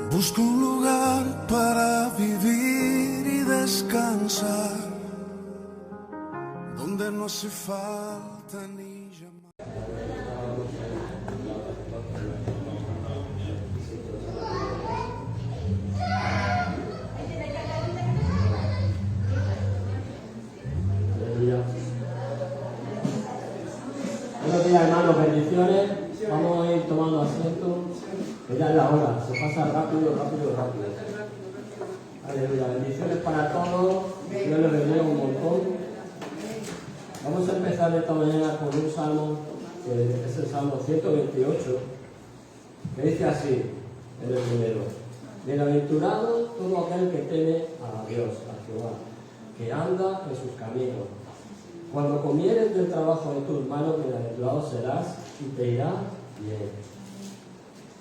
Busco un lugar para vivir y descansar, donde no hace falta ni llamar. Buenos días, hermanos, bendiciones. Vamos a ir tomando asiento, que ya es la hora, se pasa rápido. Aleluya, bendiciones para todos, Dios les bendiga un montón. Vamos a empezar esta mañana con un salmo, que es el Salmo 128, que dice así, en el primero: bienaventurado todo aquel que teme a Dios, a Jehová, que anda en sus caminos. Cuando comieres del trabajo de tus manos, bienaventurado serás y te irá bien.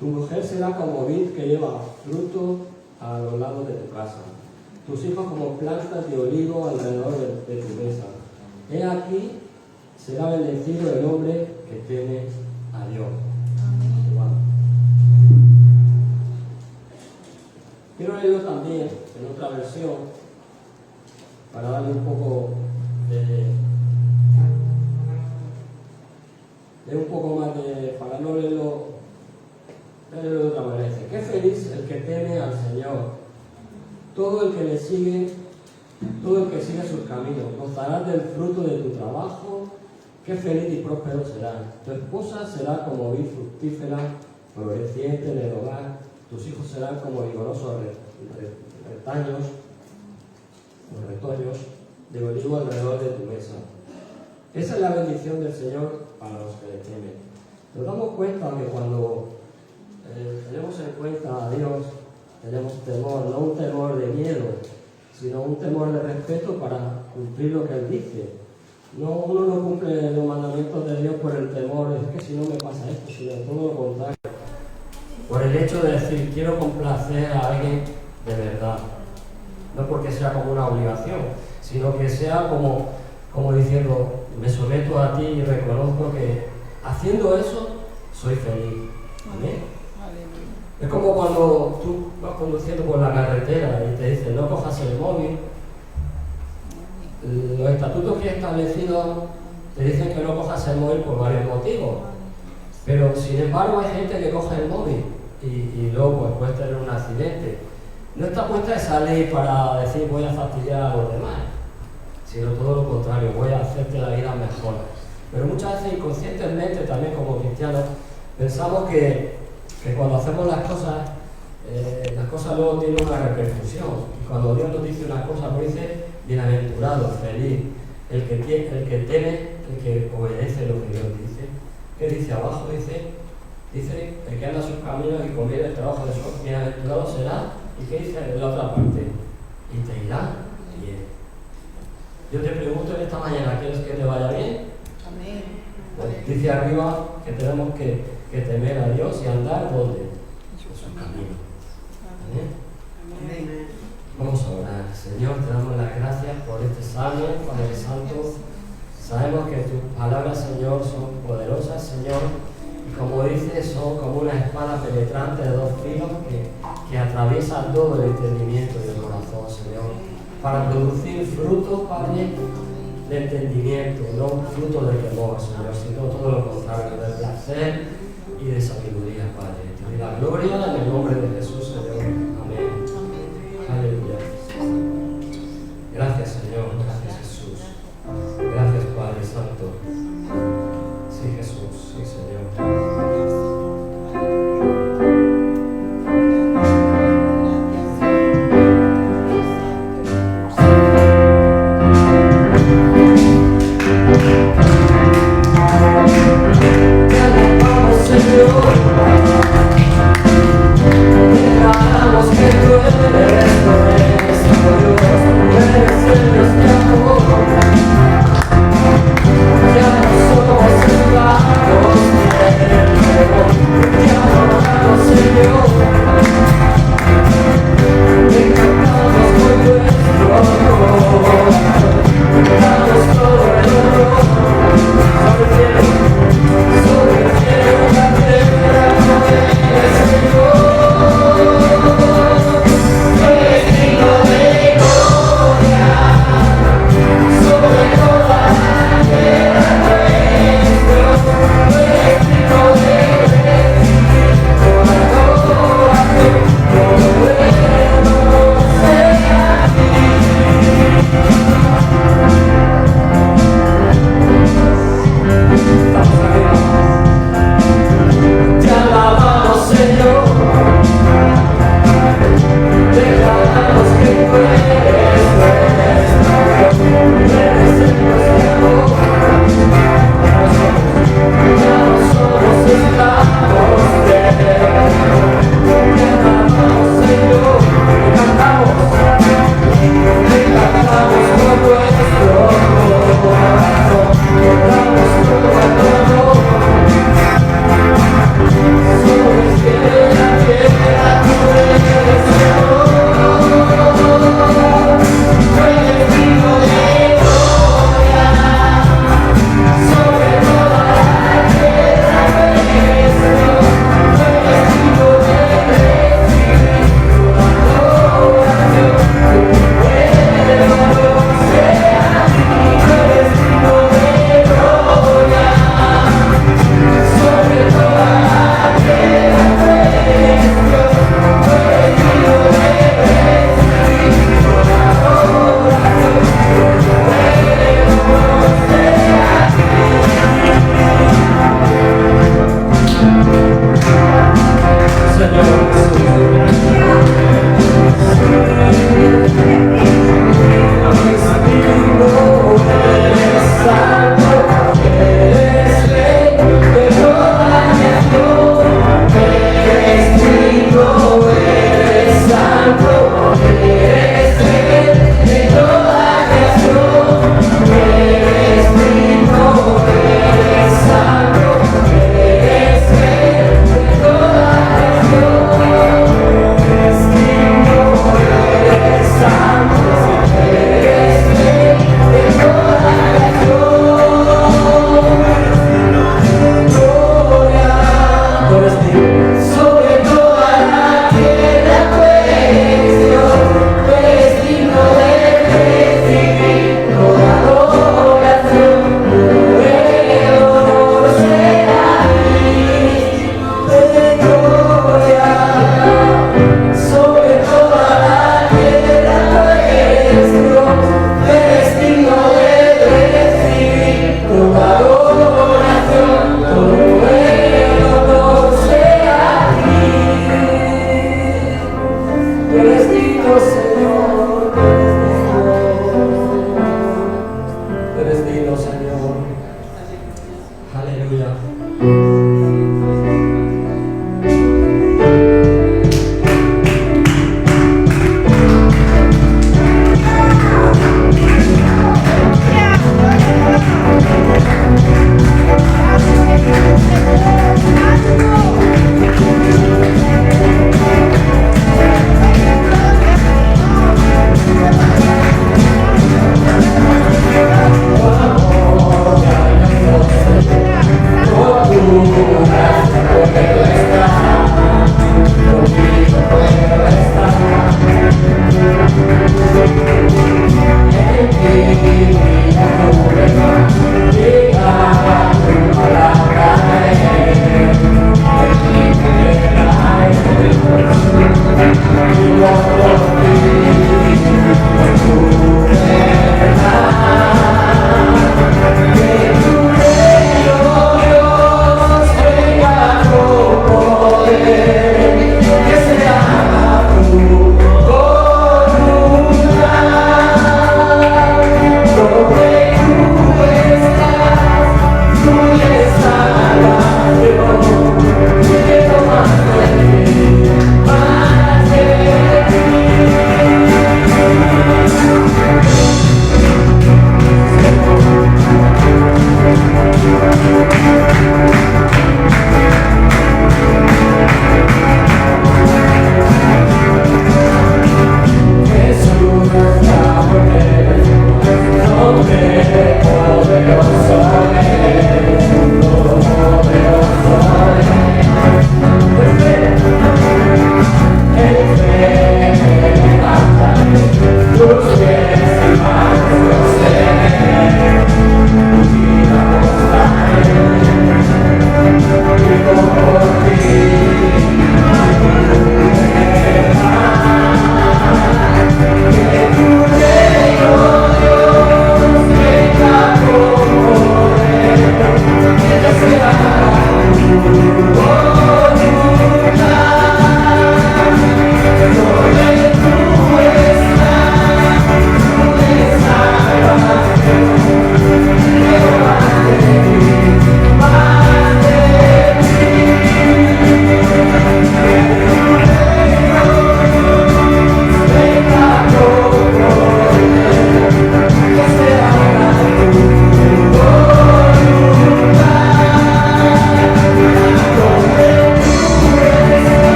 Tu mujer será como vid que lleva fruto a los lados de tu casa, tus hijos como plantas de olivo alrededor de tu mesa. He aquí, será bendecido el hombre que teme a Dios. Amén. Quiero leerlo también en otra versión, para darle un poco para no leerlo de otra manera. Dice: qué feliz el que teme al Señor, todo el que le sigue, todo el que sigue sus caminos. Gozarás del fruto de tu trabajo, qué feliz y próspero serás. Tu esposa será como vid fructífera, floreciente en el hogar. Tus hijos serán como vigorosos retoños de olivo alrededor de tu mesa. Esa es la bendición del Señor para los que le temen. Nos damos cuenta que cuando tenemos en cuenta a Dios, tenemos temor, no un temor de miedo, sino un temor de respeto para cumplir lo que Él dice. Uno no cumple los mandamientos de Dios por el temor, es que si no me pasa esto, sino todo lo contrario. Por el hecho de decir, quiero complacer a alguien de verdad. No porque sea como una obligación, sino que sea como diciendo, me someto a ti y reconozco que haciendo eso soy feliz. ¿Amén? Es como cuando tú vas conduciendo por la carretera y te dicen, no cojas el móvil. Los estatutos que he establecido te dicen que no cojas el móvil por varios motivos. Pero sin embargo hay gente que coge el móvil y luego pues, puedes tener un accidente. No está puesta esa ley para decir voy a fastidiar a los demás, sino todo lo contrario, voy a hacerte la vida mejor. Pero muchas veces inconscientemente también como cristianos pensamos que cuando hacemos las cosas luego tienen una repercusión. Y cuando Dios nos dice una cosa, nos dice bienaventurado, feliz, el que teme, el que obedece lo que Dios dice. ¿Qué dice abajo? Dice el que anda sus caminos y comiere el trabajo de su bienaventurado será. ¿Y qué dice en la otra parte? Y te irá bien. Yo te pregunto en esta mañana, ¿quieres que te vaya bien? Amén. Pues dice arriba que tenemos que temer a Dios y andar ¿dónde? En sus caminos. Amén. Vamos a orar. Señor, te damos las gracias por este salmo, Padre Santo. Sabemos que tus palabras, Señor, son poderosas, Señor. Y como dices, son como una espada penetrante de dos filos que atraviesa todo el entendimiento y el corazón, Señor, para producir frutos, Padre, de entendimiento, no un fruto de temor, Señor, sino todo lo contrario, de placer y de sabiduría, Padre. Te doy la gloria en el nombre de Jesús, Señor. Amén. Aleluya. Gracias, Señor. Gracias, Jesús. Gracias, Padre Santo. Sí, Jesús. Sí, Señor. Te alabamos, Señor.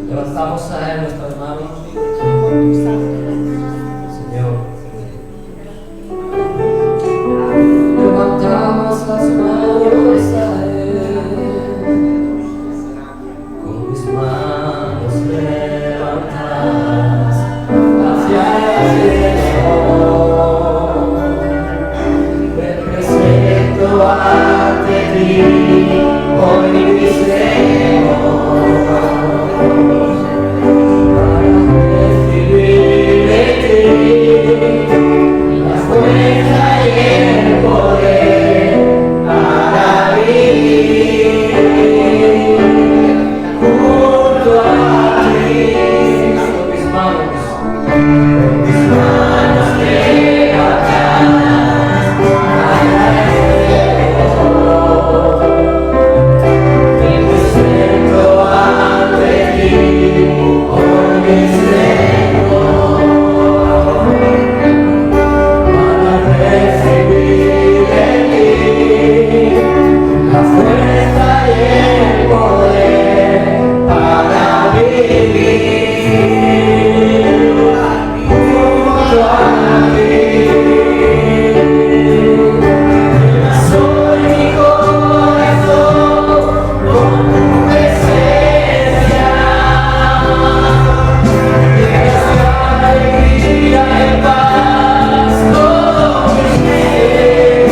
Levantamos a Él nuestras manos. Señor. Levantamos las manos a Él. Con mis manos levantadas hacia el cielo. Me presento ante ti, hoy mi Señor. La fuerza y el poder para vivir junto a ti. Con mis manos levantadas hacia el cielo, me presento ante ti, oh mi Señor. La fuerza y el poder para vivir junto a ti. Soy mi corazón con tu presencia, llenas de alegría y paz todo mi ser.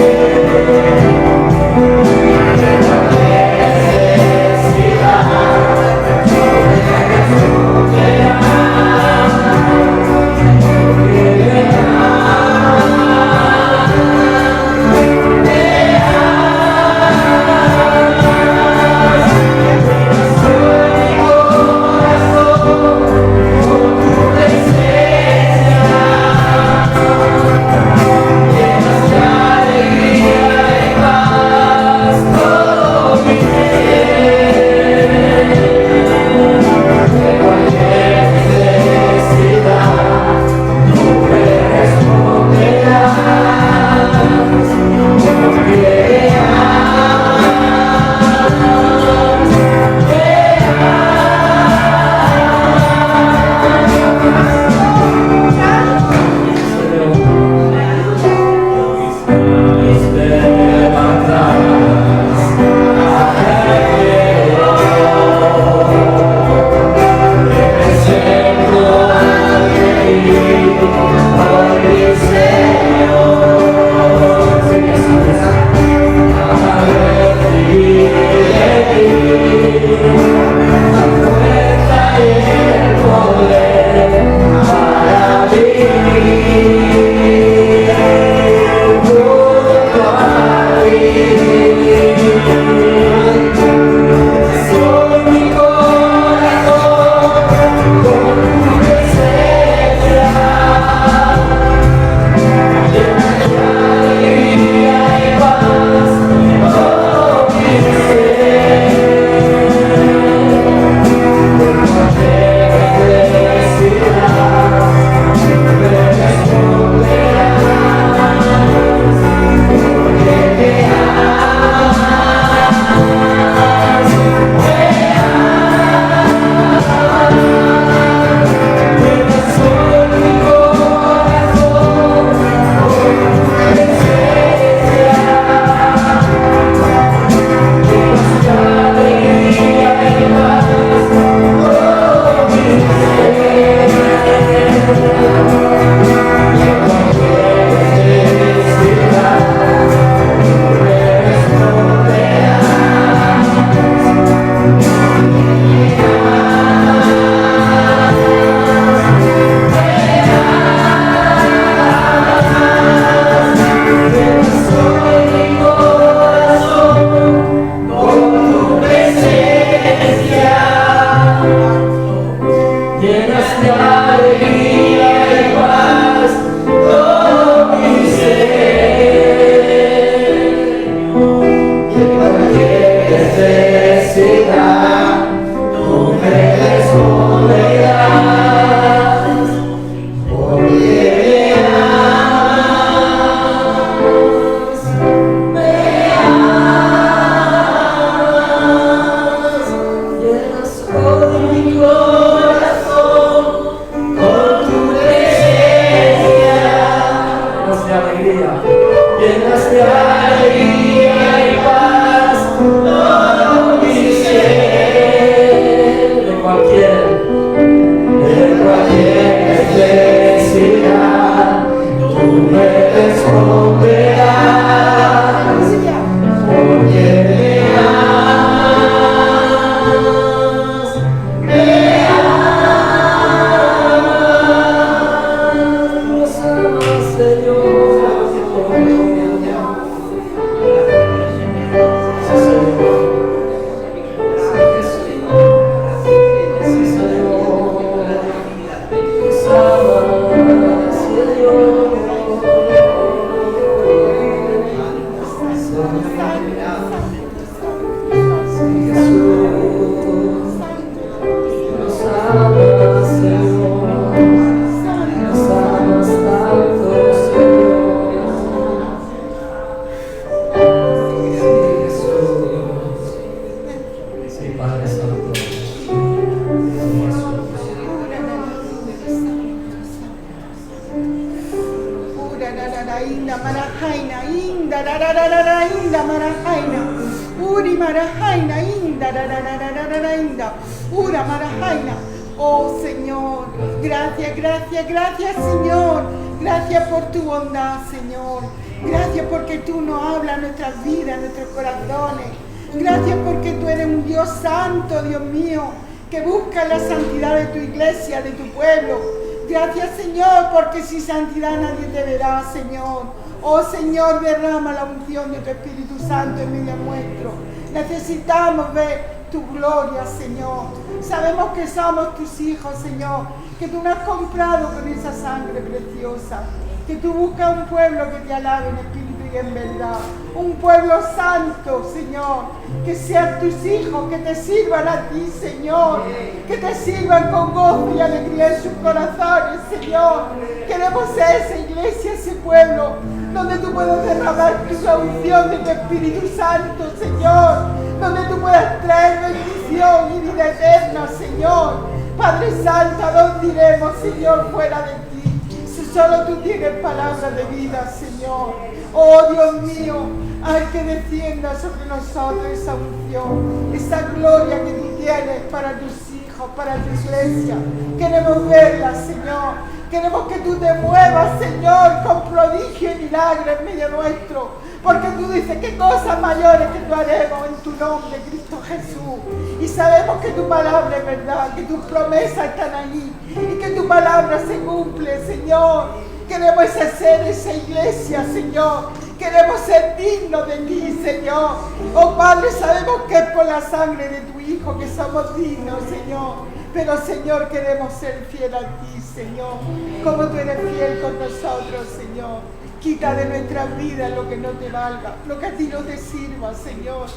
Oh Señor, gracias, gracias, gracias Señor. Gracias por tu bondad, Señor. Gracias porque tú nos hablas a nuestras vidas, a nuestros corazones. Gracias porque tú eres un Dios santo, Dios mío, que busca la santidad de tu iglesia, de tu pueblo. Gracias, Señor, porque sin santidad nadie te verá, Señor. Oh Señor, derrama la unción de tu Espíritu Santo en medio nuestro. Necesitamos ver tu gloria, Señor. Sabemos que somos tus hijos, Señor, que tú nos has comprado con esa sangre preciosa, que tú buscas un pueblo que te alabe en espíritu y en verdad, un pueblo santo, Señor, que sean tus hijos, que te sirvan a ti, Señor, que te sirvan con gozo y alegría en sus corazones, Señor. Queremos ser esa iglesia, ese pueblo, donde tú puedas derramar tu unción de tu Espíritu Santo, Señor, donde tú puedas traer bendición y vida eterna, Señor. Padre Santo, ¿a dónde iremos, Señor, fuera de ti? Si solo tú tienes palabras de vida, Señor. Oh Dios mío, haz que descienda sobre nosotros esa unción, esa gloria que tú tienes para tus hijos, para tu iglesia. Queremos verla, Señor. Queremos que tú te muevas, Señor, con prodigio y milagro en medio nuestro. Porque tú dices que cosas mayores que tú haremos en tu nombre, Cristo Jesús. Y sabemos que tu palabra es verdad, que tus promesas están ahí y que tu palabra se cumple, Señor. Queremos ser esa iglesia, Señor. Queremos ser dignos de ti, Señor. Oh Padre, sabemos que es por la sangre de tu Hijo que somos dignos, Señor. Pero, Señor, queremos ser fieles a ti, Señor. Como tú eres fiel con nosotros, Señor. Quita de nuestras vidas lo que no te valga, lo que a ti no te sirva, Señor.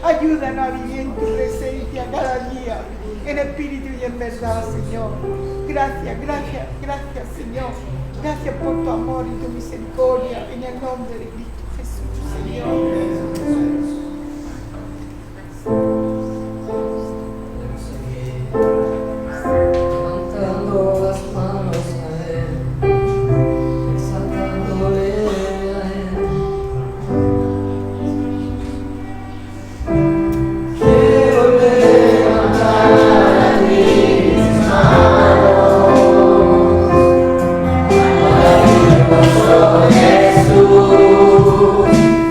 Ayúdanos a vivir en tu presencia cada día, en espíritu y en verdad, Señor. Gracias, gracias, gracias, Señor. Gracias por tu amor y tu misericordia, en el nombre de Cristo Jesús, Señor. Jesús,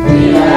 mira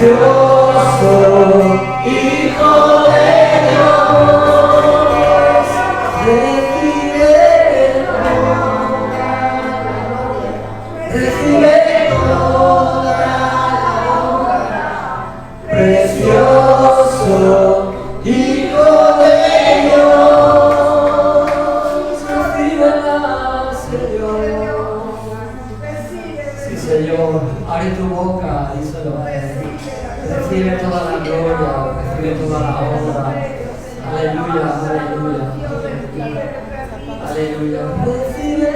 precioso Hijo de Dios, recibe toda la honra, precioso Hijo de Dios, recíbela, Señor. Sí, Señor, abre tu boca, díselo a Él. Recibe toda la gloria, recibe toda la honra. Aleluya, aleluya. Aleluya. Recibe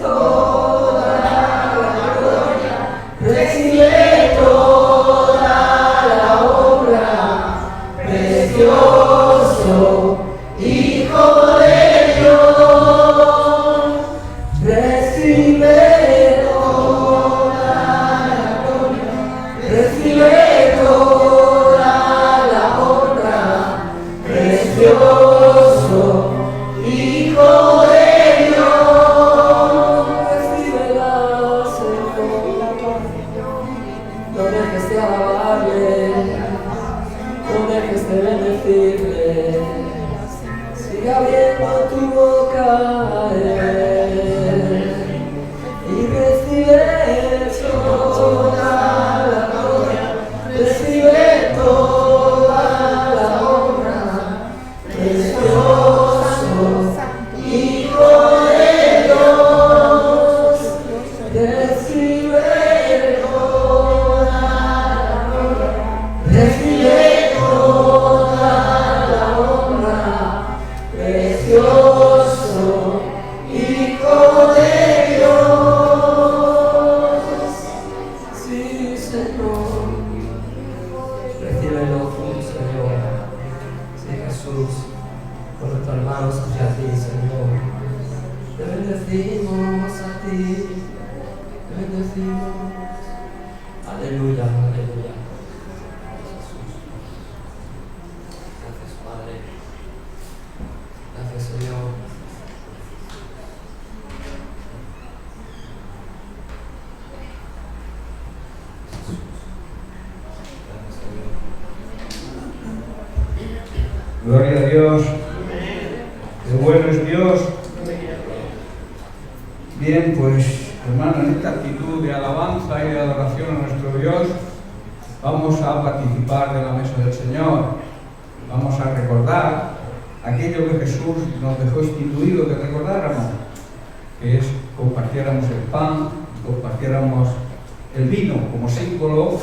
toda la gloria, recibe toda la honra, precioso Hijo de Dios, recibe toda la gloria, recibe toda la honra, precioso Hijo de Dios, recíbela, Señor. No dejes de alabarle, no dejes de bendecirle, sigue abriendo tu boca a Él y recibe toda la gloria, recibe toda la honra, precioso Hijo de Dios, recibe toda la gloria, recibe toda la honra, precioso Hijo de Dios. Sí, Señor, recíbelo tú, Señor. Sí, Jesús, con nuestras manos hacia ti, Señor. Te bendecimos a ti, te bendecimos. Aleluya, aleluya. Jesús. Gracias, Padre. Gracias, Señor. Gracias, Señor. Gloria a Dios. Qué bueno es Dios. Bien, pues hermano, en esta actitud de alabanza y de adoración a nuestro Dios, vamos a participar de la mesa del Señor. Vamos a recordar aquello que Jesús nos dejó instituido que recordáramos, que es compartiéramos el pan, compartiéramos el vino como símbolo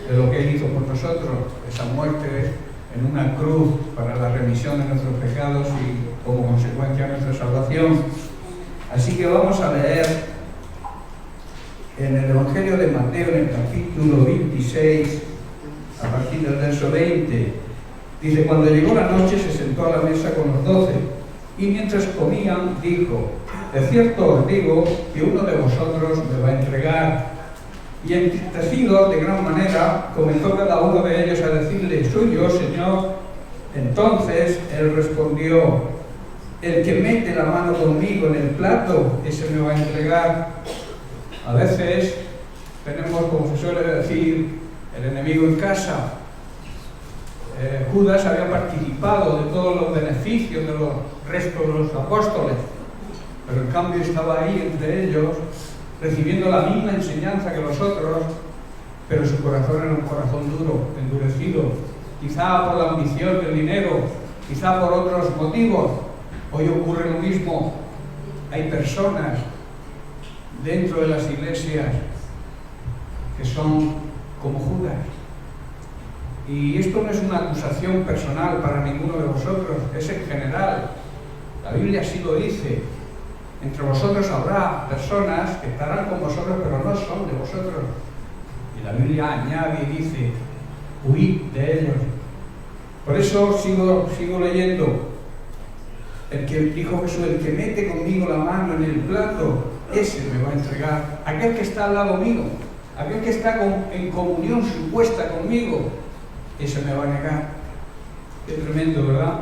de lo que Él hizo por nosotros, esa muerte en una cruz para la remisión de nuestros pecados y como consecuencia de nuestra salvación. Así que vamos a leer en el Evangelio de Mateo, en el capítulo 26, a partir del verso 20. Dice: cuando llegó la noche se sentó a la mesa con los 12 y mientras comían dijo: de cierto os digo que uno de vosotros me va a entregar. Y entristecido de gran manera comenzó cada uno de ellos a decirle: soy yo, Señor. Entonces él respondió: el que mete la mano conmigo en el plato, ese me va a entregar. A veces tenemos, como se suele decir, el enemigo en casa. Judas había participado de todos los beneficios de los restos de los apóstoles, pero en cambio estaba ahí entre ellos, recibiendo la misma enseñanza que los otros, pero su corazón era un corazón duro, endurecido, quizá por la ambición del dinero, quizá por otros motivos. Hoy ocurre lo mismo. Hay personas dentro de las iglesias que son como Judas. Y esto no es una acusación personal para ninguno de vosotros, es en general. La Biblia así lo dice. Entre vosotros habrá personas que estarán con vosotros, pero no son de vosotros. Y la Biblia añade y dice: huid de ellos. Por eso sigo leyendo. El que dijo Jesús: el que mete conmigo la mano en el plato, ese me va a entregar. Aquel que está al lado mío, aquel que está en comunión supuesta conmigo, ese me va a negar. Qué tremendo, ¿verdad?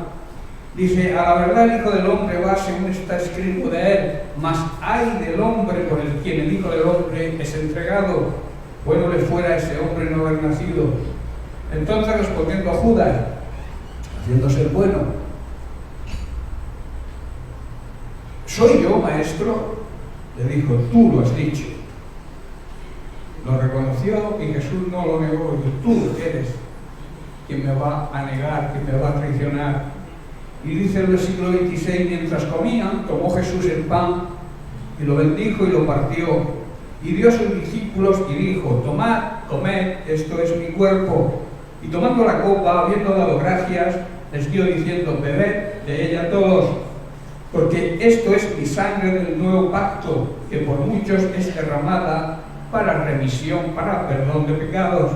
Dice: a la verdad el Hijo del Hombre va según está escrito de él, mas ay del hombre por el quien el Hijo del Hombre es entregado. Bueno le fuera a ese hombre no haber nacido. Entonces respondiendo a Judas, haciéndose el bueno: ¿soy yo, maestro? Le dijo: tú lo has dicho. Lo reconoció y Jesús no lo negó. Dijo: tú eres quien me va a negar, quien me va a traicionar. Y dice el versículo 26: mientras comían, tomó Jesús el pan y lo bendijo y lo partió y dio a sus discípulos y dijo: tomad, comed, esto es mi cuerpo. Y tomando la copa, habiendo dado gracias, les dio diciendo: bebed de ella todos, porque esto es mi sangre del nuevo pacto, que por muchos es derramada para remisión, para perdón de pecados.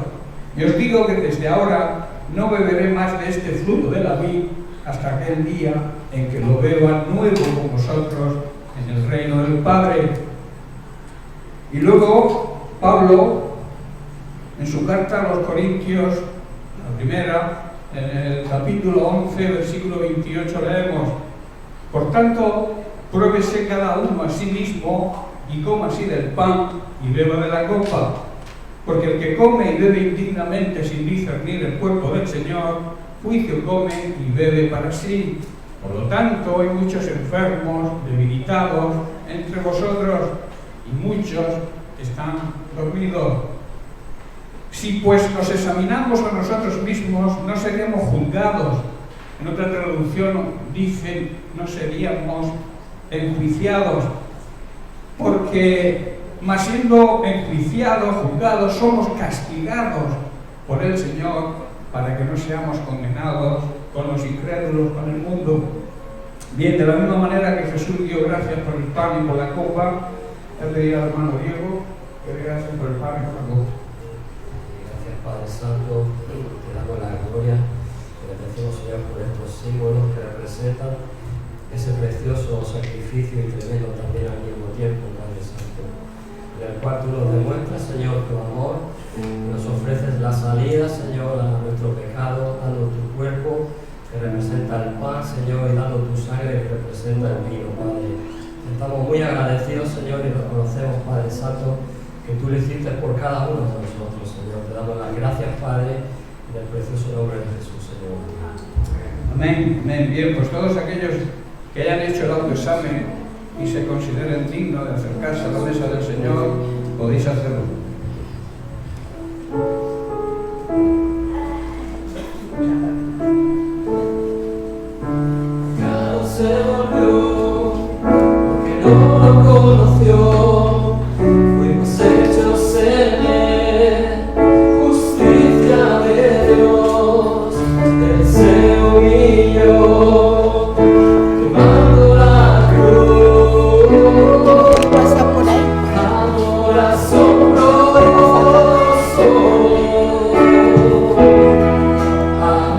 Y os digo que desde ahora no beberé más de este fruto de la vid hasta aquel día en que lo beba nuevo con vosotros en el reino del Padre. Y luego Pablo, en su carta a los Corintios, la primera, en el capítulo 11, versículo 28, leemos: por tanto, pruébese cada uno a sí mismo y coma así del pan y beba de la copa, porque el que come y bebe indignamente sin discernir el cuerpo del Señor, juicio come y bebe para sí. Por lo tanto, hay muchos enfermos, debilitados entre vosotros, y muchos están dormidos. Si pues nos examinamos a nosotros mismos, no seríamos juzgados. En otra traducción dice: no seríamos enjuiciados, porque más siendo enjuiciados, juzgados, somos castigados por el Señor, para que no seamos condenados con los incrédulos, con el mundo. Bien, de la misma manera que Jesús dio gracias por el pan y por la copa, le pedí al hermano Diego que dé gracias por el pan y por la copa. Gracias, Padre Santo, te damos la gloria, te agradecemos, Señor, por estos símbolos que representan ese precioso sacrificio y tremendo también al mismo tiempo, Padre Santo, en el cual tú nos demuestras, Señor, tu amor, nos ofreces la salida, Señor, a nuestro pecado, dando tu cuerpo que representa el pan, Señor, y dando tu sangre que representa el vino, Padre. Estamos muy agradecidos, Señor, y reconocemos, Padre Santo, que tú lo hiciste por cada uno de nosotros, Señor. Te damos las gracias, Padre, en el precioso nombre de Jesús, Señor. Amén, amén. Bien, pues todos aquellos que hayan hecho el autoexamen y se consideren dignos de acercarse a la mesa del Señor, podéis hacerlo. Claro se volvió, porque no lo conoció, fuimos hechos en él, justicia de Dios, deseo y yo, quemando la cruz, Pasa por ahí.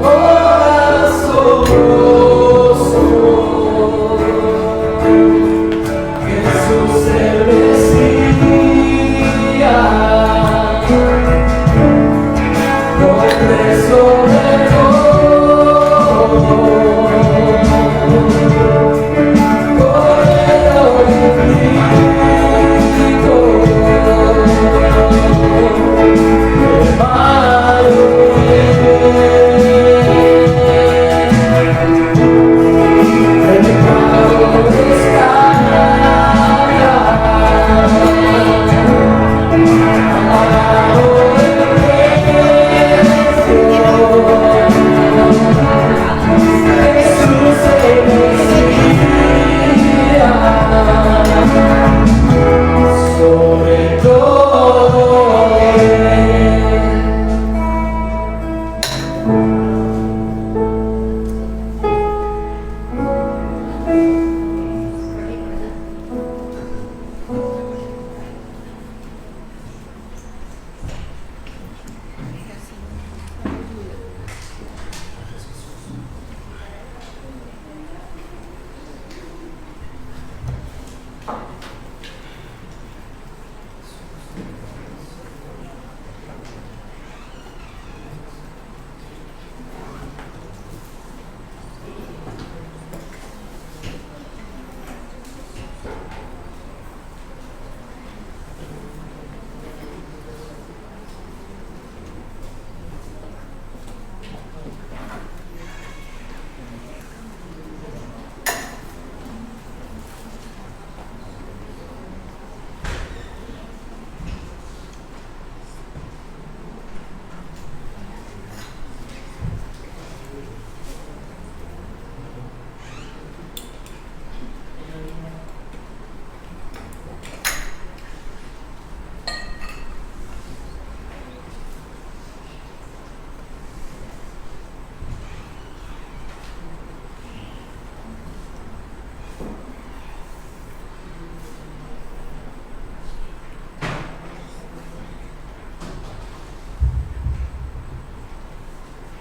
amor asombroso. Jesús se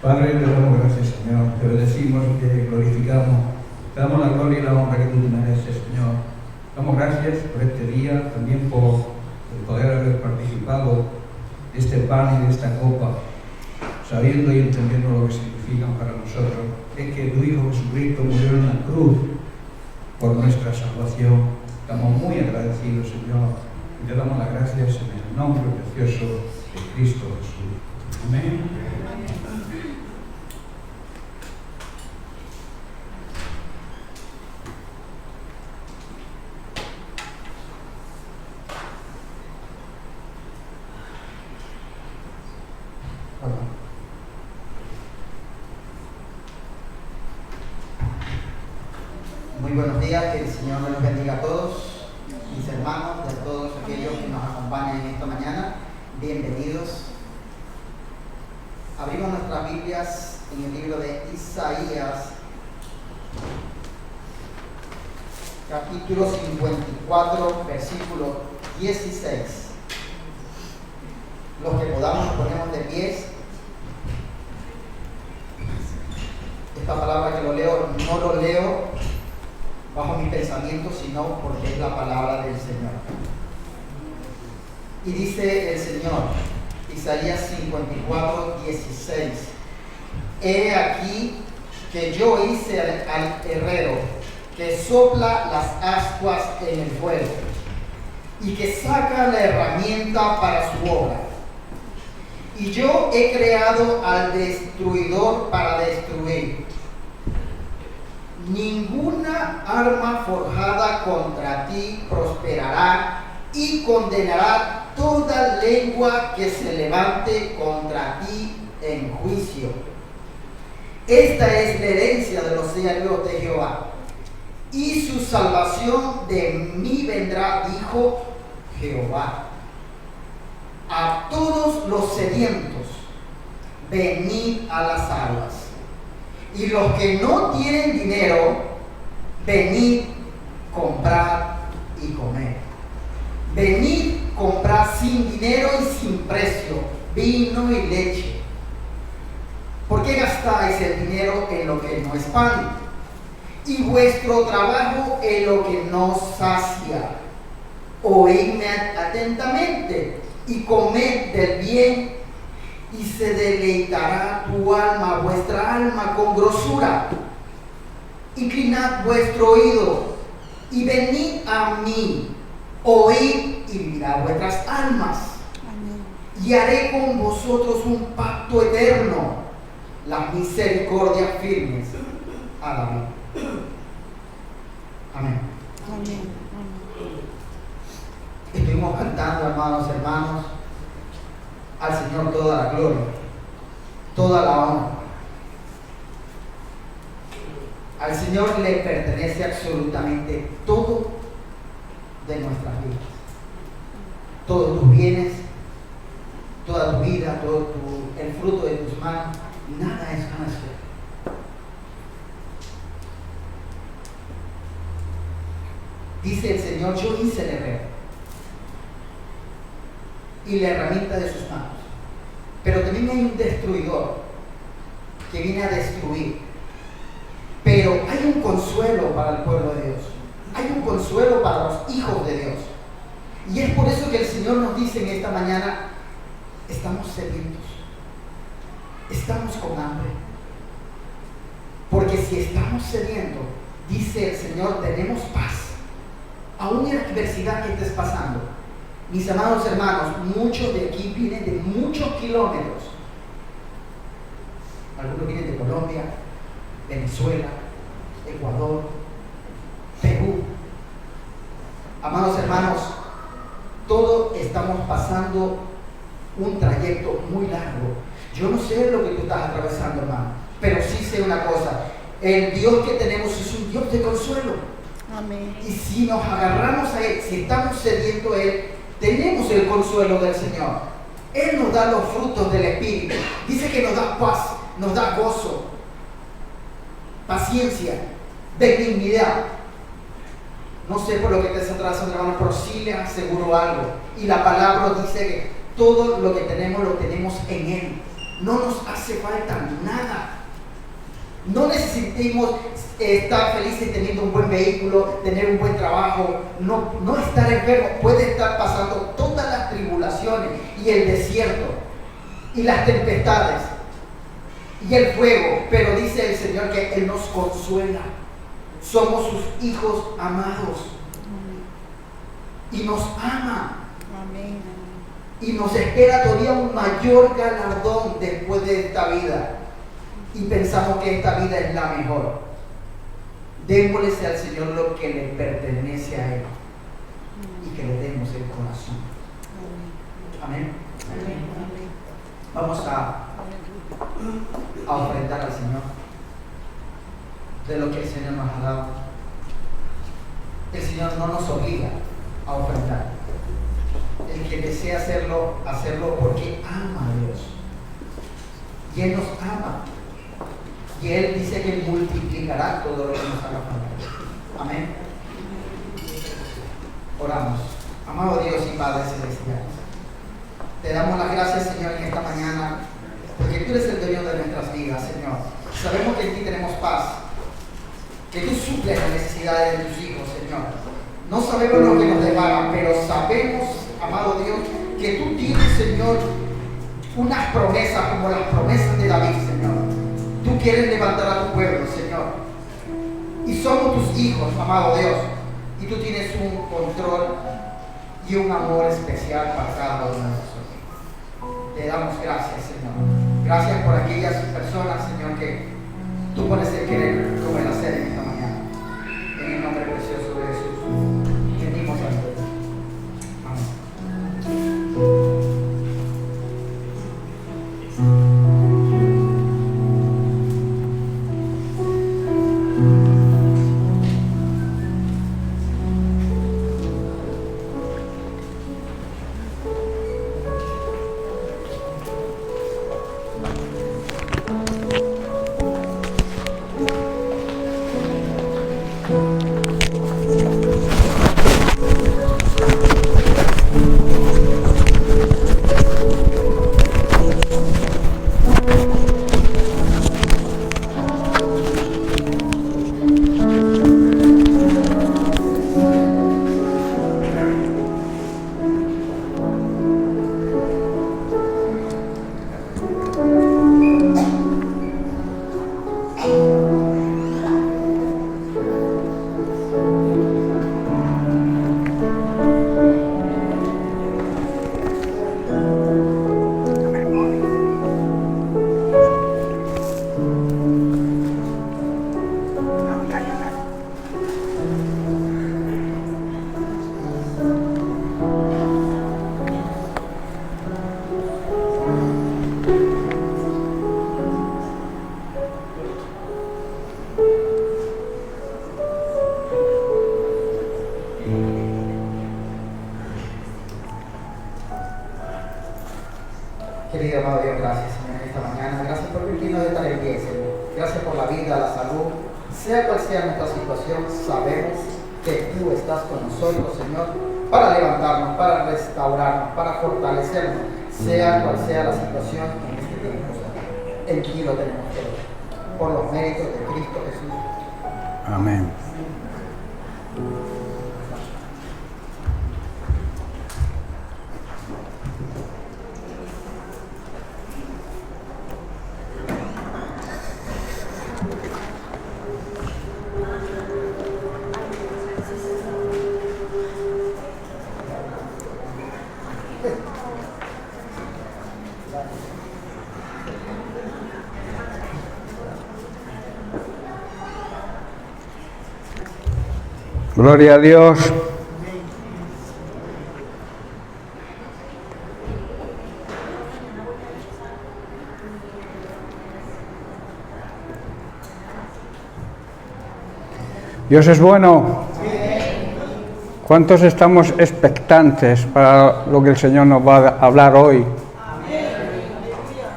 Padre, te damos gracias, Señor. Te bendecimos y te glorificamos. Te damos la gloria y la honra que tú te mereces, Señor. Damos gracias por este día, también por el poder haber participado de este pan y de esta copa, sabiendo y entendiendo lo que significan para nosotros. Es que tu Hijo Jesucristo murió en la cruz por nuestra salvación. Estamos muy agradecidos, Señor, y te damos las gracias en el nombre precioso de Cristo Jesús. Amén. Muy buenos días, que el Señor nos bendiga a todos, mis hermanos, y a todos aquellos que nos acompañan en esta mañana. Bienvenidos. Abrimos nuestras Biblias en el libro de Isaías, capítulo 54, versículo 16. Los que podamos nos ponemos de pies. Esta palabra que lo leo, no lo leo bajo mi pensamiento, sino porque es la palabra del Señor. Y dice el Señor, Isaías 54, 16: He aquí que yo hice al herrero que sopla las ascuas en el fuego y que saca la herramienta para su obra. Y yo he creado al destruidor para destruir. Ninguna arma forjada contra ti prosperará, y condenará toda lengua que se levante contra ti en juicio. Esta es la herencia de los siervos de Jehová, y su salvación de mí vendrá, dijo Jehová. A todos los sedientos, venid a las aguas. Y los que no tienen dinero, venid, comprad y comed. Venid, comprad sin dinero y sin precio, vino y leche. ¿Por qué gastáis el dinero en lo que no es pan, y vuestro trabajo en lo que no sacia? Oídme atentamente y comed del bien, y se deleitará tu alma, vuestra alma, con grosura. Inclinad vuestro oído y venid a mí, oíd y vivirá vuestras almas. Amén. Y haré con vosotros un pacto eterno, las misericordias firmes a David. Amén. Amén. Estuvimos cantando, hermanos, al Señor toda la gloria, toda la honra. Al Señor le pertenece absolutamente todo de nuestras vidas. Todos tus bienes, toda tu vida, el fruto de tus manos, nada es nuestro. Dice el Señor, yo hice el herrero y la herramienta de sus manos. Pero también hay un destruidor que viene a destruir. Pero hay un consuelo para el pueblo de Dios. Hay un consuelo para los hijos de Dios. Y es por eso que el Señor nos dice en esta mañana, estamos sedientos, estamos con hambre. Porque si estamos sedientos, dice el Señor, tenemos paz. Aún en la adversidad que estés pasando. Mis amados hermanos, muchos de aquí vienen de muchos kilómetros. Algunos vienen de Colombia, Venezuela, Ecuador, Perú. Amados hermanos, todos estamos pasando un trayecto muy largo. Yo no sé lo que tú estás atravesando, hermano, pero sí sé una cosa: el Dios que tenemos es un Dios de consuelo. Amén. Y si nos agarramos a Él, si estamos cediendo a Él, tenemos el consuelo del Señor. Él nos da los frutos del Espíritu. Dice que nos da paz, nos da gozo, paciencia, benignidad. No sé por lo que te estás atravesando, hermano, pero sí le aseguro algo. Y la palabra dice que todo lo que tenemos lo tenemos en Él. No nos hace falta nada. No necesitamos estar felices teniendo un buen vehículo, tener un buen trabajo, no estar enfermo. Puede estar pasando todas las tribulaciones y el desierto y las tempestades y el fuego, pero dice el Señor que Él nos consuela. Somos sus hijos amados y nos ama. Amén. Y nos espera todavía un mayor galardón después de esta vida. Y pensamos que esta vida es la mejor. Démosle al Señor lo que le pertenece a Él. Y que le demos el corazón. Amén. Amén. Amén. Vamos a ofrendar al Señor de lo que el Señor nos ha dado. El Señor no nos obliga a ofrendar. El que desea hacerlo porque ama a Dios. Y Él nos ama. Y Él dice que multiplicará todo lo que nos haga falta. Amén. Oramos. Amado Dios y Padre Celestial, te damos las gracias, Señor, en esta mañana, porque tú eres el dueño de nuestras vidas, Señor. Sabemos que en ti tenemos paz, que tú suples las necesidades de tus hijos, Señor. No sabemos lo que nos depara, pero sabemos, amado Dios, que tú tienes, Señor, unas promesas como las promesas de David, Señor. Tú quieres levantar a tu pueblo, Señor. Y somos tus hijos, amado Dios. Y tú tienes un control y un amor especial para cada uno de nosotros. Te damos gracias, Señor. Gracias por aquellas personas, Señor, que tú pones el querer como el hacer en esta mañana. En el nombre precioso de Jesús. Venimos a ti. Querido amado Dios, gracias, Señor, esta mañana. Gracias por permitirnos de estar en pie, Señor. Gracias por la vida, la salud. Sea cual sea nuestra situación, sabemos que tú estás con nosotros, Señor, para levantarnos, para restaurarnos, para fortalecernos, sea cual sea la situación en este tiempo, Señor. En ti lo tenemos todo, por los méritos de Cristo Jesús. Amén. Gloria a Dios. Dios es bueno. ¿Cuántos estamos expectantes para lo que el Señor nos va a hablar hoy?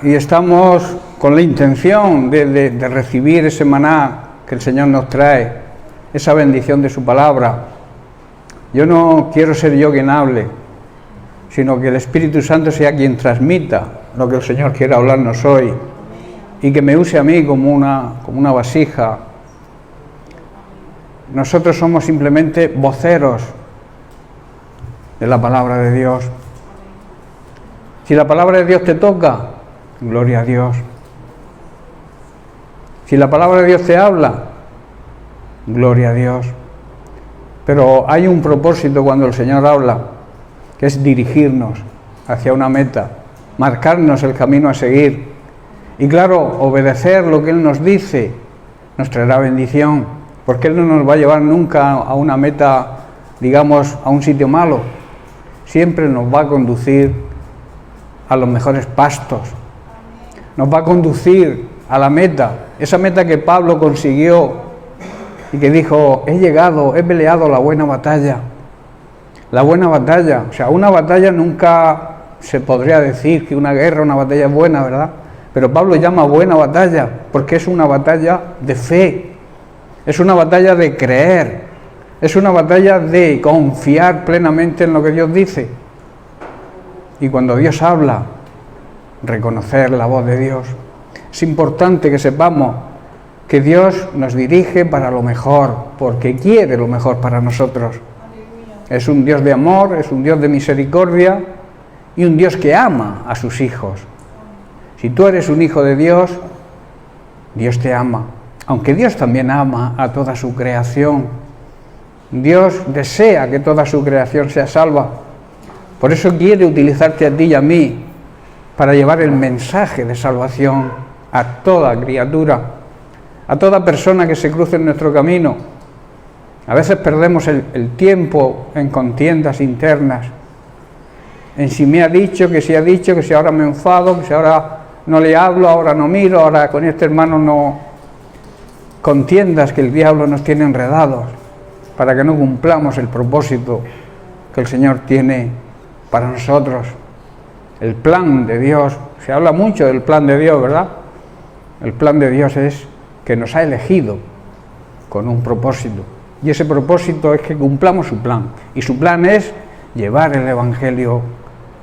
Y estamos con la intención de recibir ese maná que el Señor nos trae, esa bendición de su palabra. Yo no quiero ser yo quien hable, sino que el Espíritu Santo sea quien transmita lo que el Señor quiere hablarnos hoy y que me use a mí como una vasija. Nosotros somos simplemente voceros de la palabra de Dios. Si la palabra de Dios te toca, gloria a Dios. Si la palabra de Dios te habla, gloria a Dios. Pero hay un propósito cuando el Señor habla, que es dirigirnos hacia una meta, marcarnos el camino a seguir. Y claro, obedecer lo que Él nos dice nos traerá bendición, porque Él no nos va a llevar nunca a una meta, digamos, a un sitio malo. Siempre nos va a conducir a los mejores pastos. Nos va a conducir a la meta, esa meta que Pablo consiguió y que dijo, he llegado, he peleado la buena batalla. La buena batalla, o sea, una batalla nunca se podría decir que una guerra, una batalla es buena, ¿verdad? Pero Pablo llama buena batalla porque es una batalla de fe, es una batalla de creer, es una batalla de confiar plenamente en lo que Dios dice. Y cuando Dios habla, reconocer la voz de Dios. Es importante que sepamos que Dios nos dirige para lo mejor, porque quiere lo mejor para nosotros. Es un Dios de amor, es un Dios de misericordia y un Dios que ama a sus hijos. Si tú eres un hijo de Dios, Dios te ama. Aunque Dios también ama a toda su creación. Dios desea que toda su creación sea salva. Por eso quiere utilizarte a ti y a mí para llevar el mensaje de salvación a toda criatura, a toda persona que se cruce en nuestro camino. A veces perdemos el tiempo en contiendas internas, en si me ha dicho, que si ha dicho, que si ahora me enfado, que si ahora no le hablo, ahora no miro, ahora con este hermano no. Contiendas que el diablo nos tiene enredados para que no cumplamos el propósito que el Señor tiene para nosotros. El plan de Dios, se habla mucho del plan de Dios, ¿verdad? El plan de Dios es que nos ha elegido con un propósito. Y ese propósito es que cumplamos su plan. Y su plan es llevar el Evangelio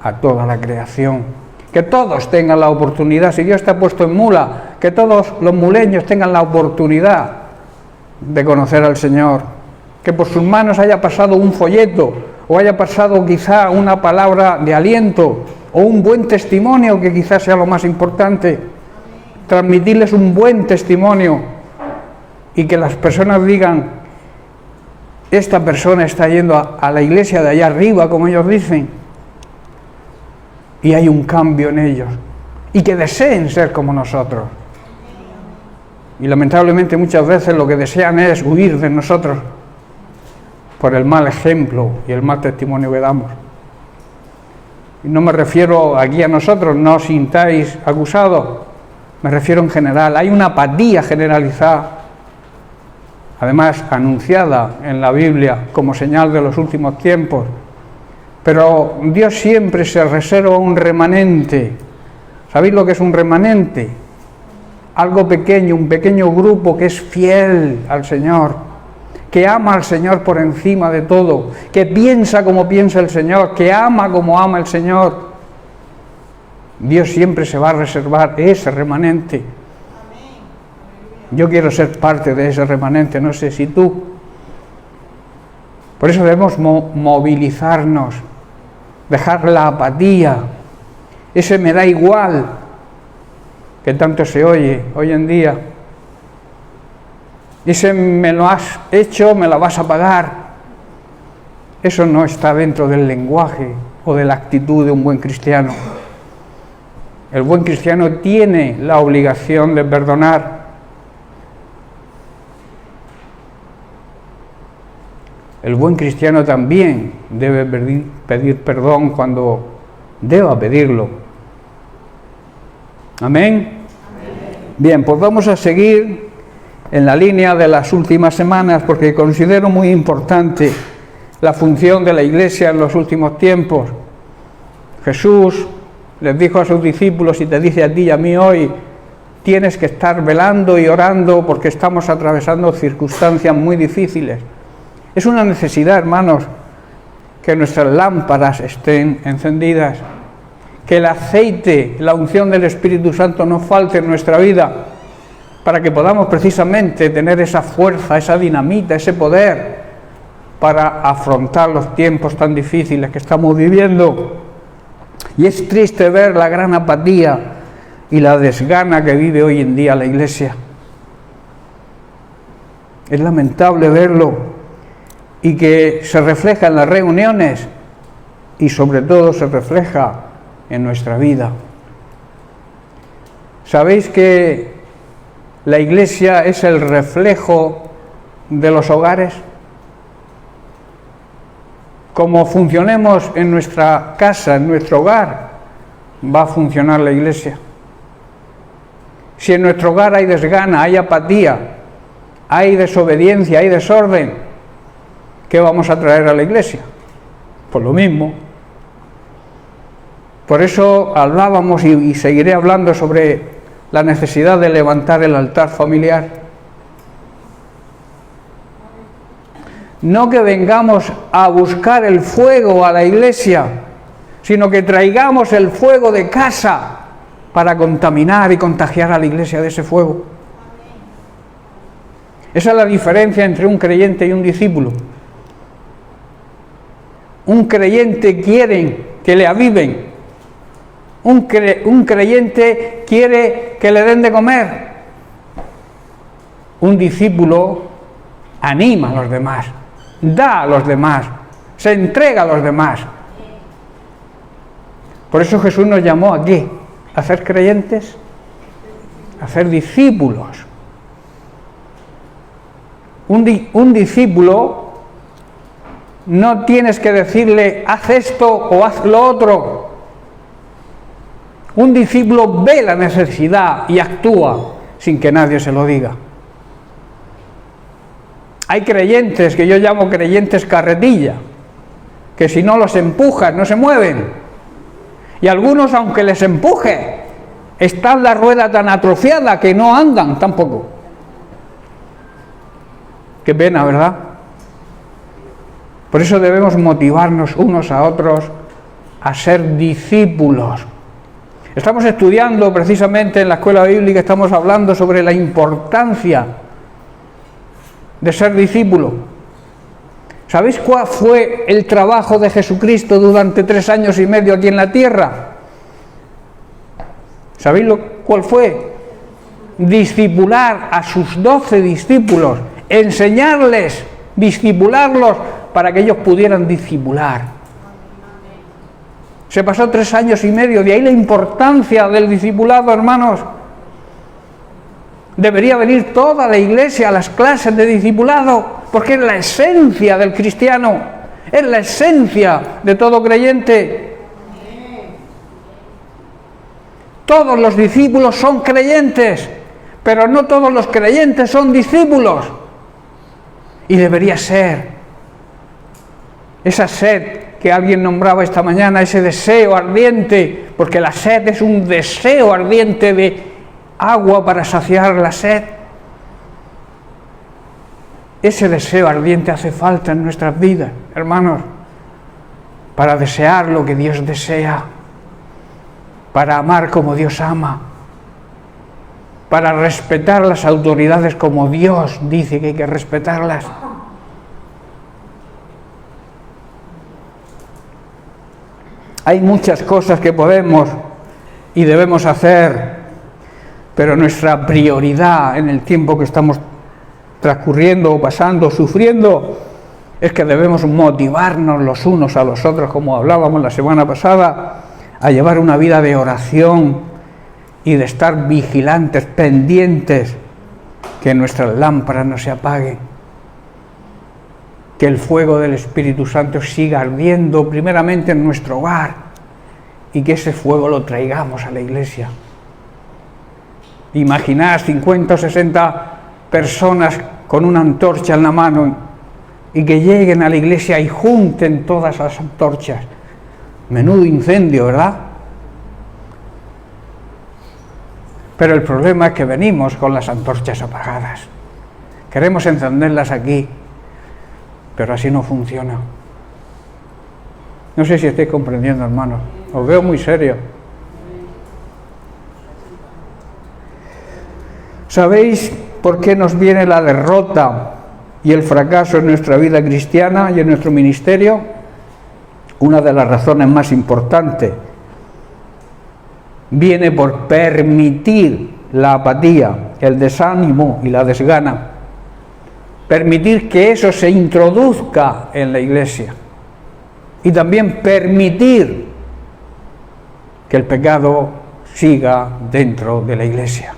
a toda la creación. Que todos tengan la oportunidad, si Dios te ha puesto en mula, que todos los muleños tengan la oportunidad de conocer al Señor. Que por sus manos haya pasado un folleto, o haya pasado quizá una palabra de aliento, o un buen testimonio, que quizás sea lo más importante. Transmitirles un buen testimonio y que las personas digan, esta persona está yendo a la iglesia de allá arriba, como ellos dicen, y hay un cambio en ellos, y que deseen ser como nosotros. Y lamentablemente muchas veces lo que desean es huir de nosotros por el mal ejemplo y el mal testimonio que damos. Y no me refiero aquí a nosotros, no os sintáis acusados, me refiero en general. Hay una apatía generalizada, además anunciada en la Biblia como señal de los últimos tiempos. Pero Dios siempre se reserva un remanente. ¿Sabéis lo que es un remanente? Algo pequeño, un pequeño grupo que es fiel al Señor, que ama al Señor por encima de todo, que piensa como piensa el Señor, que ama como ama el Señor. Dios siempre se va a reservar ese remanente. Yo quiero ser parte de ese remanente, no sé si tú. Por eso debemos movilizarnos, dejar la apatía, ese me da igual que tanto se oye hoy en día, ese me lo has hecho, me lo vas a pagar. Eso no está dentro del lenguaje o de la actitud de un buen cristiano. El buen cristiano tiene la obligación de perdonar. El buen cristiano también debe pedir perdón cuando deba pedirlo. ¿Amén? Bien, pues vamos a seguir en la línea de las últimas semanas porque considero muy importante la función de la Iglesia en los últimos tiempos. Jesús les dijo a sus discípulos y te dice a ti y a mí hoy, tienes que estar velando y orando porque estamos atravesando circunstancias muy difíciles. Es una necesidad, hermanos, que nuestras lámparas estén encendidas, que el aceite, la unción del Espíritu Santo no falte en nuestra vida, para que podamos precisamente tener esa fuerza, esa dinamita, ese poder para afrontar los tiempos tan difíciles que estamos viviendo. Y es triste ver la gran apatía y la desgana que vive hoy en día la Iglesia. Es lamentable verlo y que se refleja en las reuniones y sobre todo se refleja en nuestra vida. ¿Sabéis que la Iglesia es el reflejo de los hogares? Como funcionemos en nuestra casa, en nuestro hogar, va a funcionar la Iglesia. Si en nuestro hogar hay desgana, hay apatía, hay desobediencia, hay desorden, ¿qué vamos a traer a la Iglesia? Pues lo mismo. Por eso hablábamos y seguiré hablando sobre la necesidad de levantar el altar familiar. No que vengamos a buscar el fuego a la Iglesia, sino que traigamos el fuego de casa para contaminar y contagiar a la Iglesia de ese fuego. Esa es la diferencia entre un creyente y un discípulo. Un creyente quiere que le aviven. Un creyente quiere que le den de comer. Un discípulo anima a los demás, da a los demás, se entrega a los demás. Por eso Jesús nos llamó aquí, a ser creyentes, a ser discípulos. Un discípulo no tienes que decirle haz esto o haz lo otro. Un discípulo ve la necesidad y actúa sin que nadie se lo diga. Hay creyentes que yo llamo creyentes carretilla, que si no los empujas no se mueven. Y algunos, aunque les empuje, está la rueda tan atrofiada que no andan tampoco. Qué pena, ¿verdad? Por eso debemos motivarnos unos a otros a ser discípulos. Estamos estudiando precisamente en la escuela bíblica, estamos hablando sobre la importancia de ser discípulo. ¿Sabéis cuál fue el trabajo de Jesucristo durante 3 años y medio aquí en la tierra? ¿Sabéis cuál fue? Discipular a sus 12 discípulos, enseñarles, discipularlos para que ellos pudieran discipular. Se pasó 3 años y medio, de ahí la importancia del discipulado, hermanos. Debería venir toda la Iglesia a las clases de discipulado, porque es la esencia del cristiano, es la esencia de todo creyente. Todos los discípulos son creyentes, pero no todos los creyentes son discípulos. Y debería ser esa sed que alguien nombraba esta mañana, ese deseo ardiente, porque la sed es un deseo ardiente de agua para saciar la sed. Ese deseo ardiente hace falta en nuestras vidas, hermanos, para desear lo que Dios desea, para amar como Dios ama, para respetar las autoridades como Dios dice que hay que respetarlas. Hay muchas cosas que podemos y debemos hacer, pero nuestra prioridad en el tiempo que estamos transcurriendo o pasando, sufriendo, es que debemos motivarnos los unos a los otros, como hablábamos la semana pasada, a llevar una vida de oración y de estar vigilantes, pendientes, que nuestras lámparas no se apaguen, que el fuego del Espíritu Santo siga ardiendo primeramente en nuestro hogar y que ese fuego lo traigamos a la iglesia. Imaginad 50 o 60 personas con una antorcha en la mano y que lleguen a la iglesia y junten todas las antorchas. Menudo incendio, ¿verdad? Pero el problema es que venimos con las antorchas apagadas. Queremos encenderlas aquí, pero así no funciona. No sé si estáis comprendiendo, hermanos. Os veo muy serio. ¿Sabéis por qué nos viene la derrota y el fracaso en nuestra vida cristiana y en nuestro ministerio? Una de las razones más importantes viene por permitir la apatía, el desánimo y la desgana. Permitir que eso se introduzca en la iglesia. Y también permitir que el pecado siga dentro de la iglesia.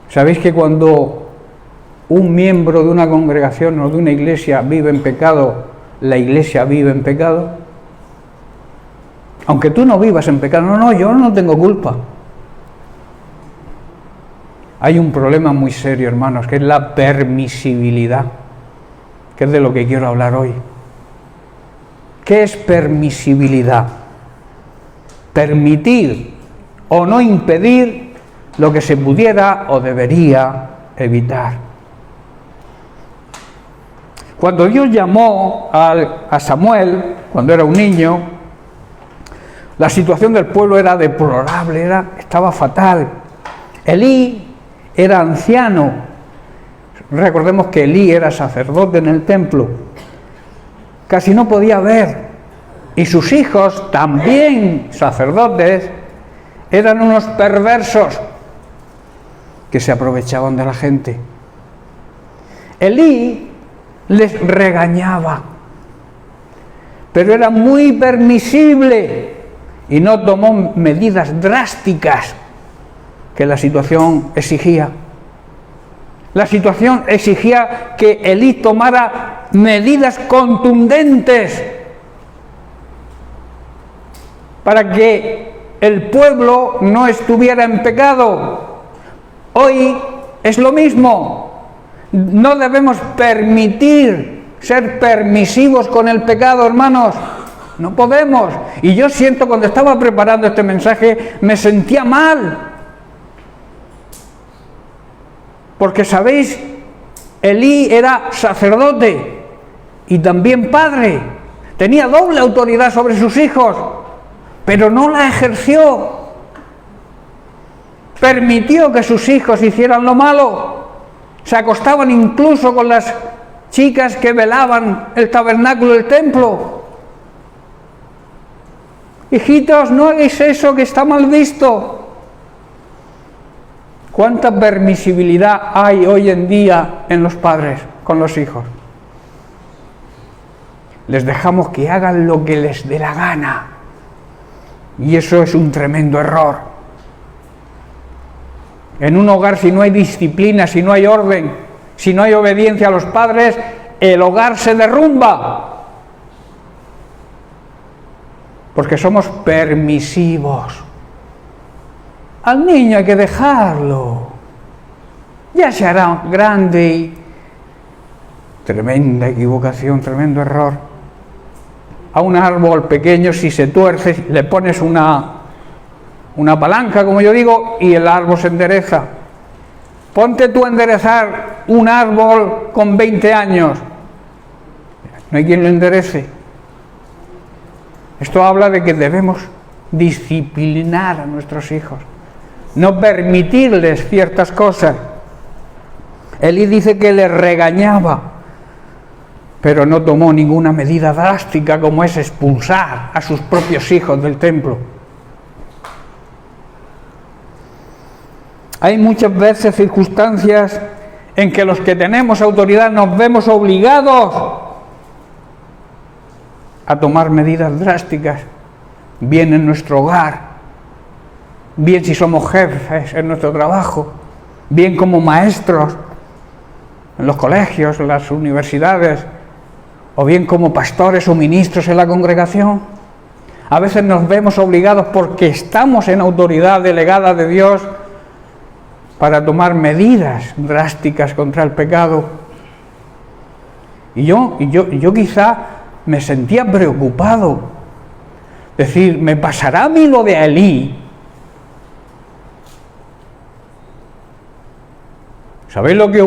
¿Sabéis que cuando un miembro de una congregación o de una iglesia vive en pecado, la iglesia vive en pecado? Aunque tú no vivas en pecado, no, yo no tengo culpa. Hay un problema muy serio, hermanos, que es la permisibilidad, que es de lo que quiero hablar hoy. ¿Qué es permisibilidad? Permitir o no impedir lo que se pudiera o debería evitar. Cuando Dios llamó a Samuel, cuando era un niño, la situación del pueblo era deplorable, estaba fatal. Elí era anciano. Recordemos que Elí era sacerdote en el templo. Casi no podía ver. Y sus hijos, también sacerdotes, eran unos perversos que se aprovechaban de la gente. Elí les regañaba, pero era muy permisible y no tomó medidas drásticas que la situación exigía. La situación exigía que Elí tomara medidas contundentes para que el pueblo no estuviera en pecado. Hoy es lo mismo. No debemos permitir ser permisivos con el pecado, hermanos. No podemos. Y yo siento, cuando estaba preparando este mensaje, me sentía mal. Porque, ¿sabéis? Elí era sacerdote y también padre. Tenía doble autoridad sobre sus hijos, pero no la ejerció. Permitió que sus hijos hicieran lo malo. Se acostaban incluso con las chicas que velaban el tabernáculo del templo. Hijitos, no hagáis eso, que está mal visto. ¿Cuánta permisibilidad hay hoy en día en los padres con los hijos? Les dejamos que hagan lo que les dé la gana. Y eso es un tremendo error. En un hogar, si no hay disciplina, si no hay orden, si no hay obediencia a los padres, el hogar se derrumba. Porque somos permisivos. Al niño hay que dejarlo. Ya se hará grande. Y tremenda equivocación, tremendo error. A un árbol pequeño, si se tuerce, le pones una palanca, como yo digo, y el árbol se endereza. Ponte tú a enderezar un árbol con 20 años. No hay quien lo enderece. Esto habla de que debemos disciplinar a nuestros hijos, no permitirles ciertas cosas. Elí dice que les regañaba, pero no tomó ninguna medida drástica como es expulsar a sus propios hijos del templo. Hay muchas veces circunstancias en que los que tenemos autoridad nos vemos obligados a tomar medidas drásticas, bien en nuestro hogar, bien si somos jefes en nuestro trabajo, bien como maestros en los colegios, en las universidades, o bien como pastores o ministros en la congregación. A veces nos vemos obligados, porque estamos en autoridad delegada de Dios, para tomar medidas drásticas contra el pecado. Y yo quizá me sentía preocupado. Decir, ¿me pasará a mí lo de Elí? ¿Sabéis lo que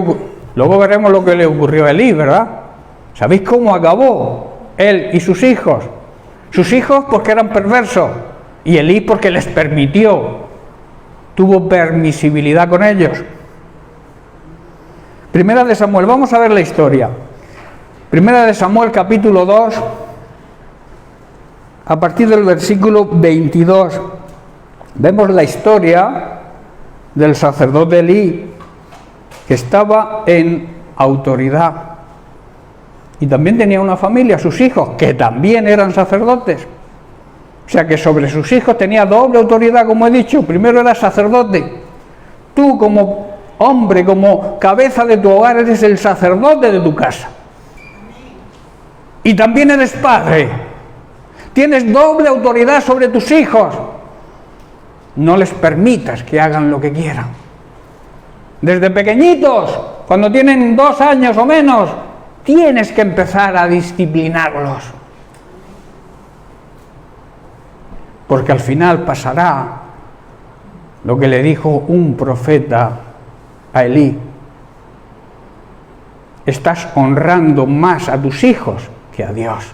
luego veremos lo que le ocurrió a Elí, ¿verdad? ¿Sabéis cómo acabó él y sus hijos? Sus hijos porque eran perversos, y Elí porque les permitió tuvo permisibilidad con ellos. Primera de Samuel, vamos a ver la historia. Primera de Samuel, capítulo 2, a partir del versículo 22, vemos la historia del sacerdote Elí, que estaba en autoridad y también tenía una familia, sus hijos, que también eran sacerdotes. O sea que sobre sus hijos tenía doble autoridad, como he dicho. Primero era sacerdote. Tú como hombre, como cabeza de tu hogar, eres el sacerdote de tu casa. Y también eres padre. Tienes doble autoridad sobre tus hijos. No les permitas que hagan lo que quieran. Desde pequeñitos, cuando tienen 2 años o menos, tienes que empezar a disciplinarlos. Porque al final pasará lo que le dijo un profeta a Elí. Estás honrando más a tus hijos que a Dios.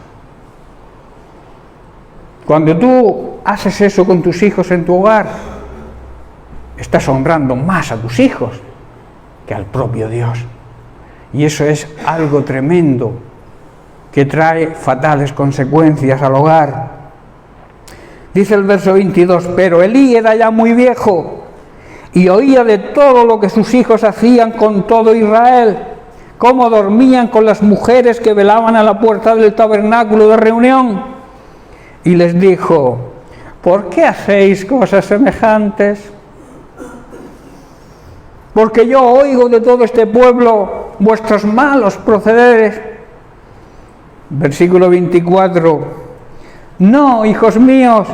Cuando tú haces eso con tus hijos en tu hogar, estás honrando más a tus hijos que al propio Dios. Y eso es algo tremendo que trae fatales consecuencias al hogar. Dice el verso 22, pero Elí era ya muy viejo y oía de todo lo que sus hijos hacían con todo Israel, cómo dormían con las mujeres que velaban a la puerta del tabernáculo de reunión. Y les dijo, ¿por qué hacéis cosas semejantes? Porque yo oigo de todo este pueblo vuestros malos procederes. Versículo 24. No, hijos míos,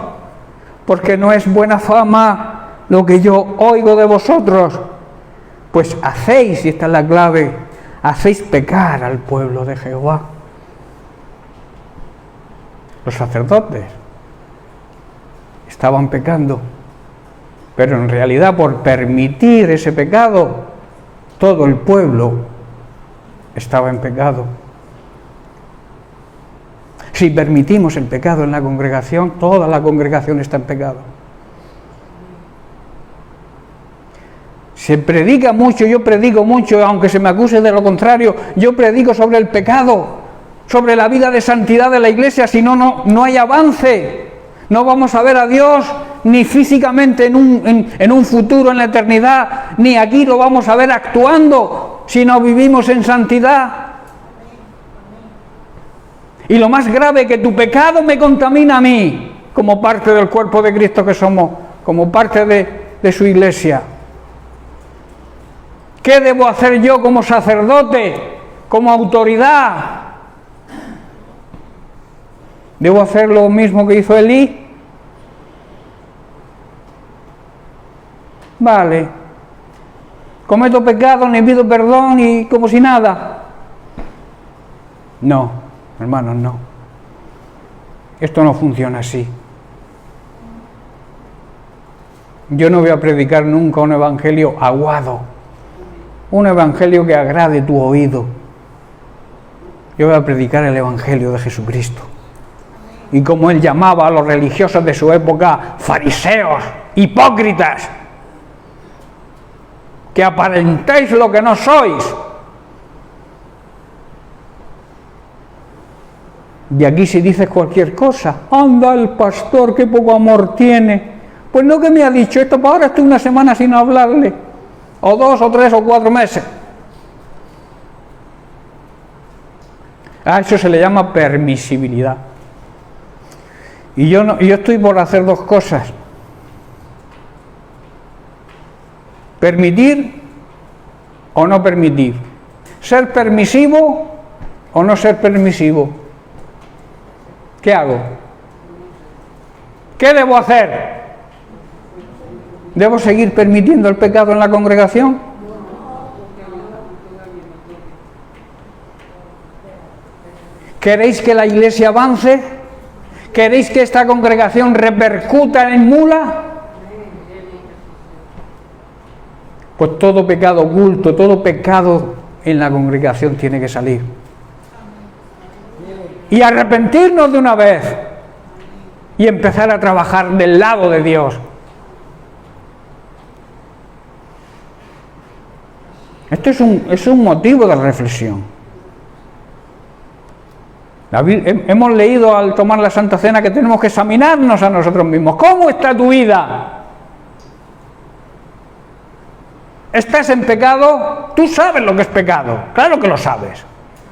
porque no es buena fama lo que yo oigo de vosotros, pues hacéis, y esta es la clave, hacéis pecar al pueblo de Jehová. Los sacerdotes estaban pecando, pero en realidad por permitir ese pecado, todo el pueblo estaba en pecado. Si permitimos el pecado en la congregación, toda la congregación está en pecado. Se predica mucho, yo predico mucho, aunque se me acuse de lo contrario, yo predico sobre el pecado, sobre la vida de santidad de la iglesia, si no, no hay avance. No vamos a ver a Dios ni físicamente en un futuro, en la eternidad, ni aquí lo vamos a ver actuando si no vivimos en santidad. Y lo más grave, que tu pecado me contamina a mí, como parte del cuerpo de Cristo que somos, como parte de su iglesia. ¿Qué debo hacer yo como sacerdote, como autoridad? ¿Debo hacer lo mismo que hizo Elí? Vale. ¿Cometo pecado, ni pido perdón y como si nada? No, hermanos, no. Esto no funciona así. Yo no voy a predicar nunca un evangelio aguado, un evangelio que agrade tu oído. Yo voy a predicar el evangelio de Jesucristo. Y como él llamaba a los religiosos de su época, fariseos, hipócritas, que aparentáis lo que no sois. Y aquí si dices cualquier cosa, anda el pastor, qué poco amor tiene. Pues no, que me ha dicho esto, para ahora estoy una semana sin hablarle, o 2 o 3 o 4 meses. A eso se le llama permisibilidad. Y yo estoy por hacer 2 cosas. Permitir o no permitir. Ser permisivo o no ser permisivo. ¿Qué hago? ¿Qué debo hacer? ¿Debo seguir permitiendo el pecado en la congregación? ¿Queréis que la iglesia avance? ¿Queréis que esta congregación repercuta en Mula? Pues todo pecado oculto, todo pecado en la congregación tiene que salir. Y arrepentirnos de una vez y empezar a trabajar del lado de Dios. Esto es un motivo de reflexión. Hemos leído al tomar la Santa Cena que tenemos que examinarnos a nosotros mismos. ¿Cómo está tu vida? ¿Estás en pecado? Tú sabes lo que es pecado, claro que lo sabes.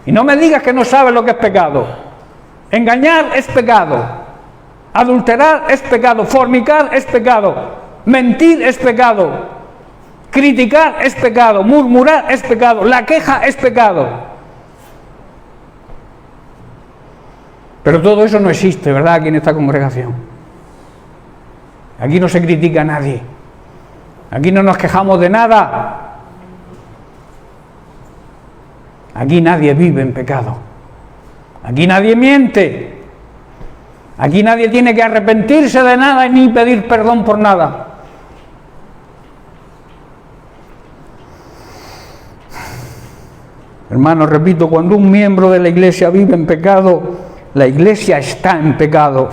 Y no me digas que no sabes lo que es pecado. Engañar es pecado, adulterar es pecado, fornicar es pecado, mentir es pecado, criticar es pecado, murmurar es pecado, la queja es pecado. Pero todo eso no existe, ¿verdad?, aquí en esta congregación. Aquí no se critica a nadie. Aquí no nos quejamos de nada. Aquí nadie vive en pecado. Aquí nadie miente. Aquí nadie tiene que arrepentirse de nada ni pedir perdón por nada. Hermanos, repito, cuando un miembro de la Iglesia vive en pecado, la Iglesia está en pecado.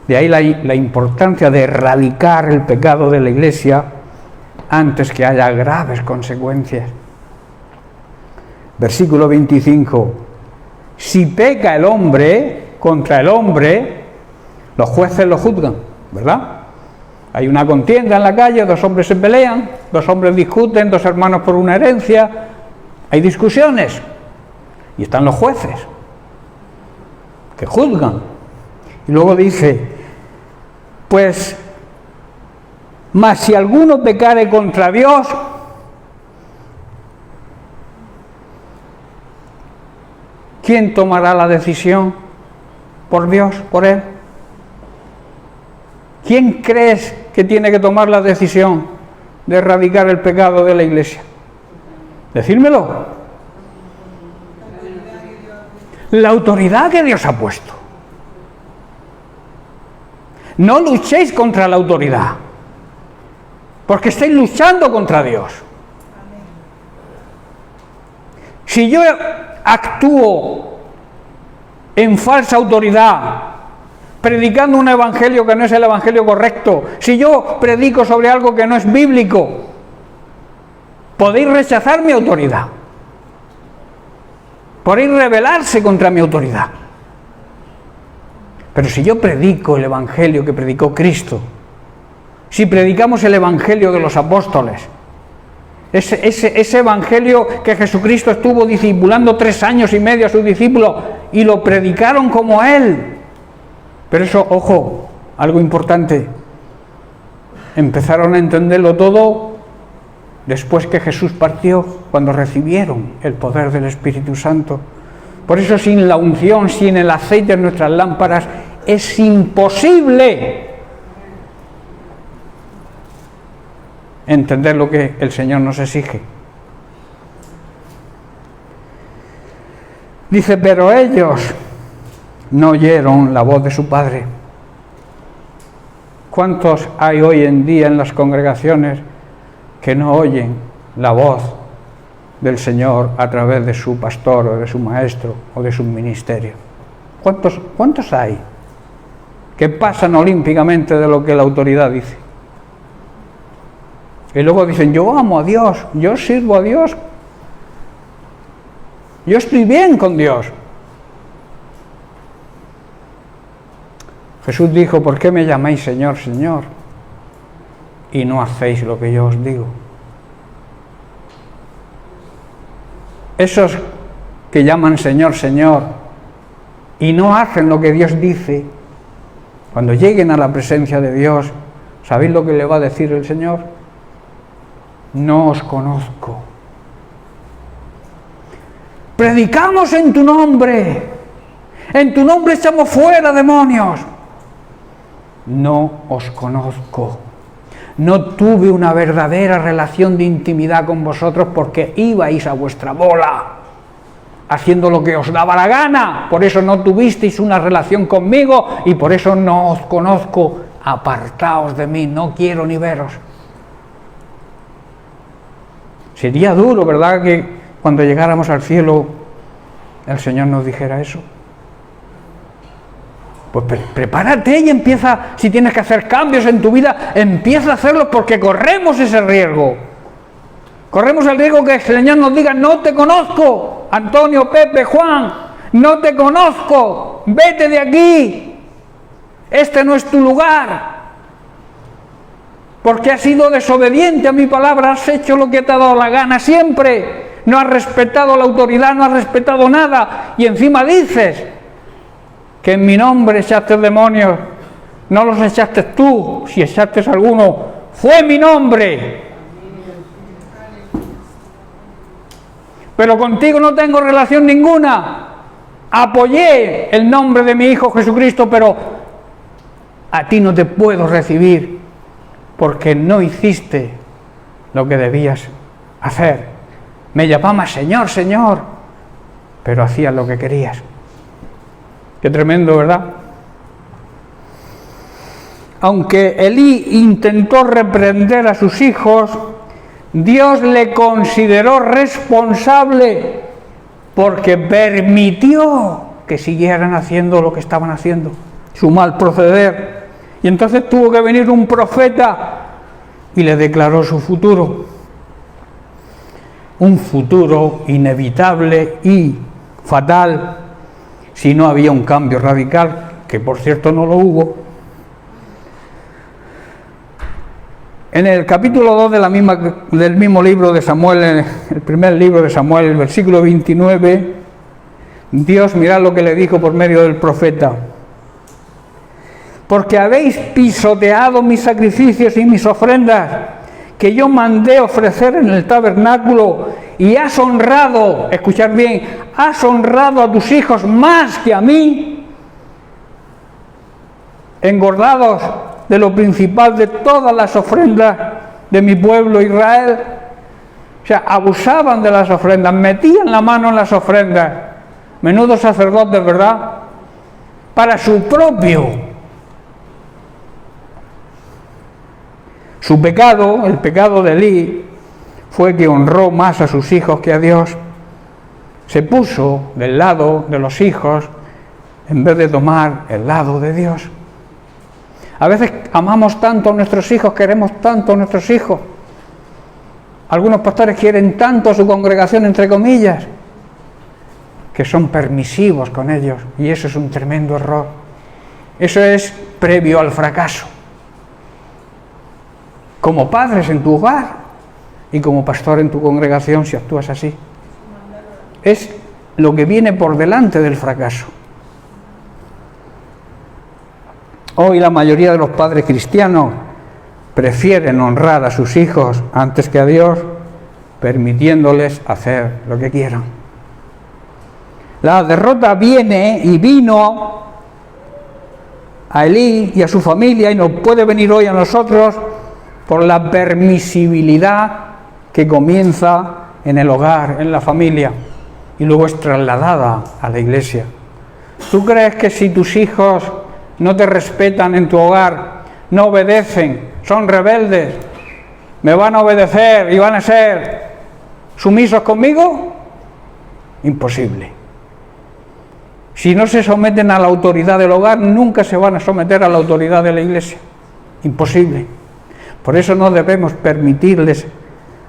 De ahí la importancia de erradicar el pecado de la Iglesia antes que haya graves consecuencias. Versículo 25. Si peca el hombre contra el hombre, los jueces lo juzgan, ¿verdad? Hay una contienda en la calle, dos hombres se pelean, dos hombres discuten, dos hermanos por una herencia, hay discusiones, y están los jueces que juzgan. Y luego dice, pues, mas si alguno pecare contra Dios, ¿quién tomará la decisión? ¿Por Dios? ¿Por Él? ¿Quién crees que tiene que tomar la decisión de erradicar el pecado de la Iglesia? Decírmelo. La autoridad que Dios ha puesto. No luchéis contra la autoridad, porque estáis luchando contra Dios. Si yo actúo en falsa autoridad, predicando un evangelio que no es el evangelio correcto, si yo predico sobre algo que no es bíblico, podéis rechazar mi autoridad, podéis rebelarse contra mi autoridad. Pero si yo predico el evangelio que predicó Cristo, si predicamos el evangelio de los apóstoles, ese evangelio que Jesucristo estuvo discipulando 3 años y medio a sus discípulos y lo predicaron como Él. Pero eso, ojo, algo importante, empezaron a entenderlo todo después que Jesús partió, cuando recibieron el poder del Espíritu Santo. Por eso sin la unción, sin el aceite en nuestras lámparas, es imposible entender lo que el Señor nos exige. Dice, pero ellos no oyeron la voz de su Padre. ¿Cuántos hay hoy en día en las congregaciones que no oyen la voz del Señor a través de su pastor o de su maestro o de su ministerio? ¿Cuántos hay que pasan olímpicamente de lo que la autoridad dice? Y luego dicen, yo amo a Dios, yo sirvo a Dios, yo estoy bien con Dios. Jesús dijo, ¿por qué me llamáis Señor, Señor? Y no hacéis lo que yo os digo. Esos que llaman Señor, Señor, y no hacen lo que Dios dice, cuando lleguen a la presencia de Dios, ¿sabéis lo que le va a decir el Señor? No os conozco. Predicamos en tu nombre echamos fuera demonios. No os conozco. No tuve una verdadera relación de intimidad con vosotros porque ibais a vuestra bola, haciendo lo que os daba la gana. Por eso no tuvisteis una relación conmigo y por eso no os conozco. Apartaos de mí, no quiero ni veros. Sería duro, ¿verdad?, que cuando llegáramos al cielo el Señor nos dijera eso. Pues prepárate y empieza, si tienes que hacer cambios en tu vida, empieza a hacerlos porque corremos ese riesgo. Corremos el riesgo que el Señor nos diga: no te conozco, Antonio, Pepe, Juan, no te conozco, vete de aquí, este no es tu lugar, porque has sido desobediente a mi palabra, has hecho lo que te ha dado la gana siempre, no has respetado la autoridad, no has respetado nada, y encima dices que en mi nombre echaste demonios. No los echaste tú, si echaste alguno, fue mi nombre. Pero contigo no tengo relación ninguna. Apoyé el nombre de mi Hijo Jesucristo, pero a ti no te puedo recibir porque no hiciste lo que debías hacer. Me llamabas Señor, Señor, pero hacías lo que querías. Qué tremendo, ¿verdad? Aunque Elí intentó reprender a sus hijos, Dios le consideró responsable porque permitió que siguieran haciendo lo que estaban haciendo, su mal proceder. Y entonces tuvo que venir un profeta y le declaró su futuro. Un futuro inevitable y fatal si no había un cambio radical, que por cierto no lo hubo. En el capítulo 2 del mismo libro de Samuel, el primer libro de Samuel, el versículo 29, Dios, mirad lo que le dijo por medio del profeta: porque habéis pisoteado mis sacrificios y mis ofrendas, que yo mandé ofrecer en el tabernáculo, y has honrado, escuchad bien, has honrado a tus hijos más que a mí, engordados de lo principal de todas las ofrendas de mi pueblo Israel. O sea, abusaban de las ofrendas, metían la mano en las ofrendas. Menudos sacerdotes, ¿verdad? Para su propio. Su pecado, el pecado de Elí, fue que honró más a sus hijos que a Dios. Se puso del lado de los hijos en vez de tomar el lado de Dios. A veces amamos tanto a nuestros hijos, queremos tanto a nuestros hijos. Algunos pastores quieren tanto a su congregación, entre comillas, que son permisivos con ellos, y eso es un tremendo error. Eso es previo al fracaso. Como padres en tu hogar y como pastor en tu congregación, si actúas así, es lo que viene por delante del fracaso. Hoy la mayoría de los padres cristianos prefieren honrar a sus hijos antes que a Dios, permitiéndoles hacer lo que quieran. La derrota viene y vino a Elí y a su familia, y nos puede venir hoy a nosotros por la permisibilidad que comienza en el hogar, en la familia, y luego es trasladada a la iglesia. ¿Tú crees que si tus hijos no te respetan en tu hogar, no obedecen, son rebeldes, me van a obedecer y van a ser sumisos conmigo? Imposible. Si no se someten a la autoridad del hogar, nunca se van a someter a la autoridad de la iglesia. Imposible. Por eso no debemos permitirles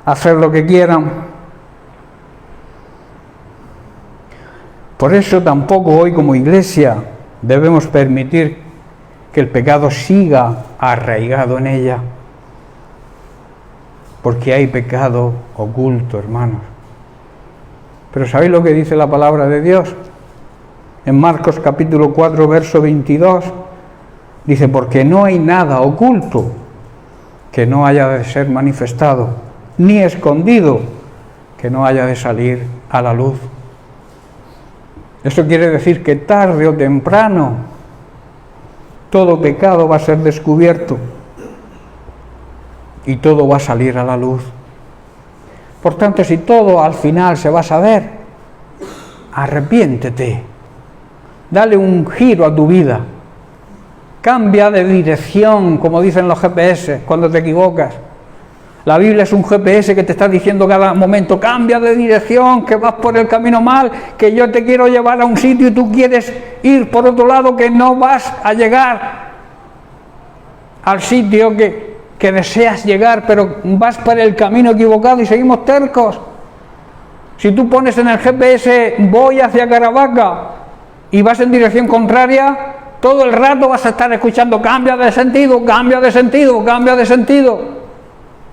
hacer lo que quieran. Por eso tampoco hoy como iglesia debemos permitir que el pecado siga arraigado en ella, porque hay pecado oculto, hermanos. Pero ¿sabéis lo que dice la palabra de Dios? En Marcos capítulo 4, verso 22, dice: porque no hay nada oculto que no haya de ser manifestado, ni escondido que no haya de salir a la luz. Esto quiere decir que tarde o temprano todo pecado va a ser descubierto y todo va a salir a la luz. Por tanto, si todo al final se va a saber, arrepiéntete, dale un giro a tu vida, cambia de dirección, como dicen los GPS cuando te equivocas. La Biblia es un GPS que te está diciendo cada momento: cambia de dirección, que vas por el camino mal, que yo te quiero llevar a un sitio y tú quieres ir por otro lado, que no vas a llegar al sitio que deseas llegar, pero vas por el camino equivocado y seguimos tercos. Si tú pones en el GPS voy hacia Caravaca y vas en dirección contraria, todo el rato vas a estar escuchando cambia de sentido, cambia de sentido, cambia de sentido.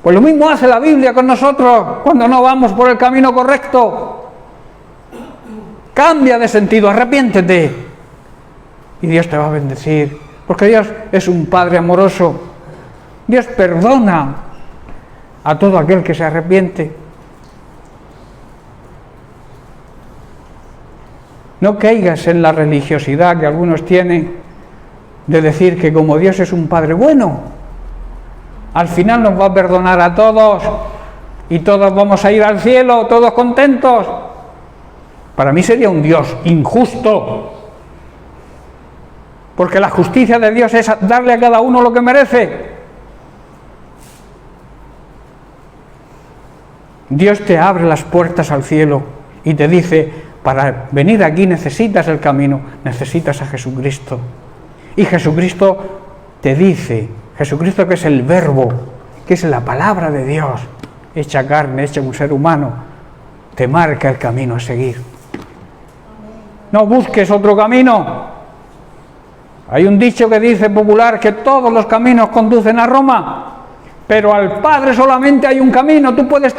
Pues lo mismo hace la Biblia con nosotros cuando no vamos por el camino correcto. Cambia de sentido, arrepiéntete y Dios te va a bendecir, porque Dios es un Padre amoroso. Dios perdona a todo aquel que se arrepiente. No caigas en la religiosidad que algunos tienen de decir que como Dios es un Padre bueno, al final nos va a perdonar a todos y todos vamos a ir al cielo, todos contentos. Para mí sería un Dios injusto, porque la justicia de Dios es darle a cada uno lo que merece. Dios te abre las puertas al cielo y te dice, para venir aquí necesitas el camino, necesitas a Jesucristo. Y Jesucristo te dice, Jesucristo que es el Verbo, que es la palabra de Dios, hecha carne, hecha un ser humano, te marca el camino a seguir. No busques otro camino. Hay un dicho que dice popular que todos los caminos conducen a Roma, pero al Padre solamente hay un camino. Tú puedes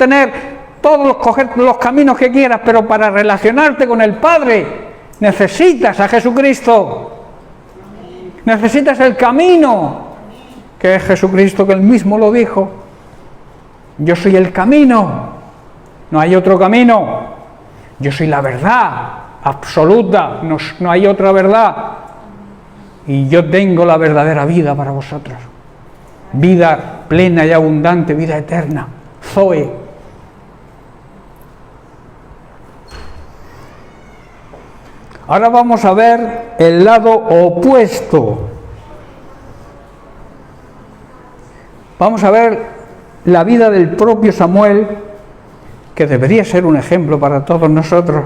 coger los caminos que quieras, pero para relacionarte con el Padre necesitas a Jesucristo. Necesitas el camino, que es Jesucristo, que Él mismo lo dijo. Yo soy el camino, no hay otro camino. Yo soy la verdad absoluta, no hay otra verdad. Y yo tengo la verdadera vida para vosotros. Vida plena y abundante, vida eterna. Zoe. Ahora vamos a ver el lado opuesto. Vamos a ver la vida del propio Samuel, que debería ser un ejemplo para todos nosotros.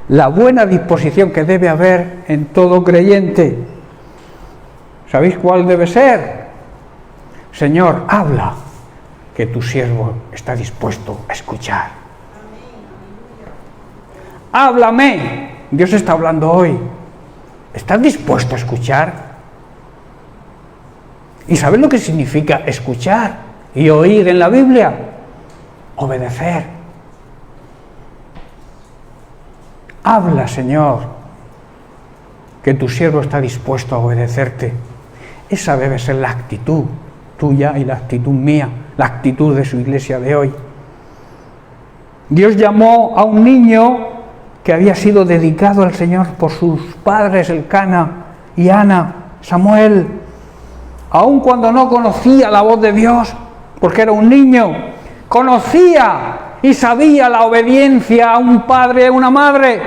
La buena disposición que debe haber en todo creyente. ¿Sabéis cuál debe ser? Señor, habla, que tu siervo está dispuesto a escuchar. Háblame. Dios está hablando hoy. ¿Estás dispuesto a escuchar? ¿Y sabes lo que significa escuchar y oír en la Biblia? Obedecer. Habla, Señor, que tu siervo está dispuesto a obedecerte. Esa debe ser la actitud tuya y la actitud mía, la actitud de su iglesia de hoy. Dios llamó a un niño que había sido dedicado al Señor por sus padres, Elcana y Ana, Samuel, aun cuando no conocía la voz de Dios, porque era un niño, conocía y sabía la obediencia a un padre y a una madre,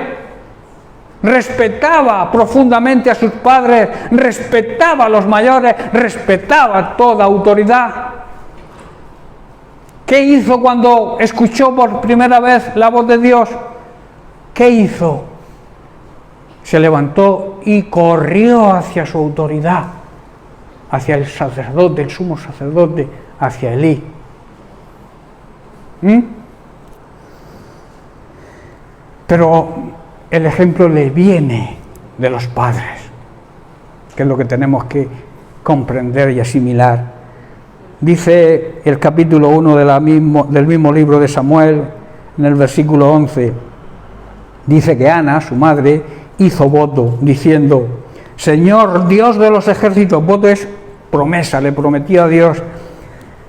respetaba profundamente a sus padres, respetaba a los mayores, respetaba toda autoridad. ¿Qué hizo cuando escuchó por primera vez la voz de Dios? ¿Qué hizo? Se levantó y corrió hacia su autoridad, hacia el sacerdote, el sumo sacerdote, hacia Elí. Pero el ejemplo le viene de los padres, que es lo que tenemos que comprender y asimilar. Dice el capítulo 1 del mismo libro de Samuel, en el versículo 11, dice que Ana, su madre, hizo voto diciendo: Señor Dios de los ejércitos, voto es promesa, le prometió a Dios,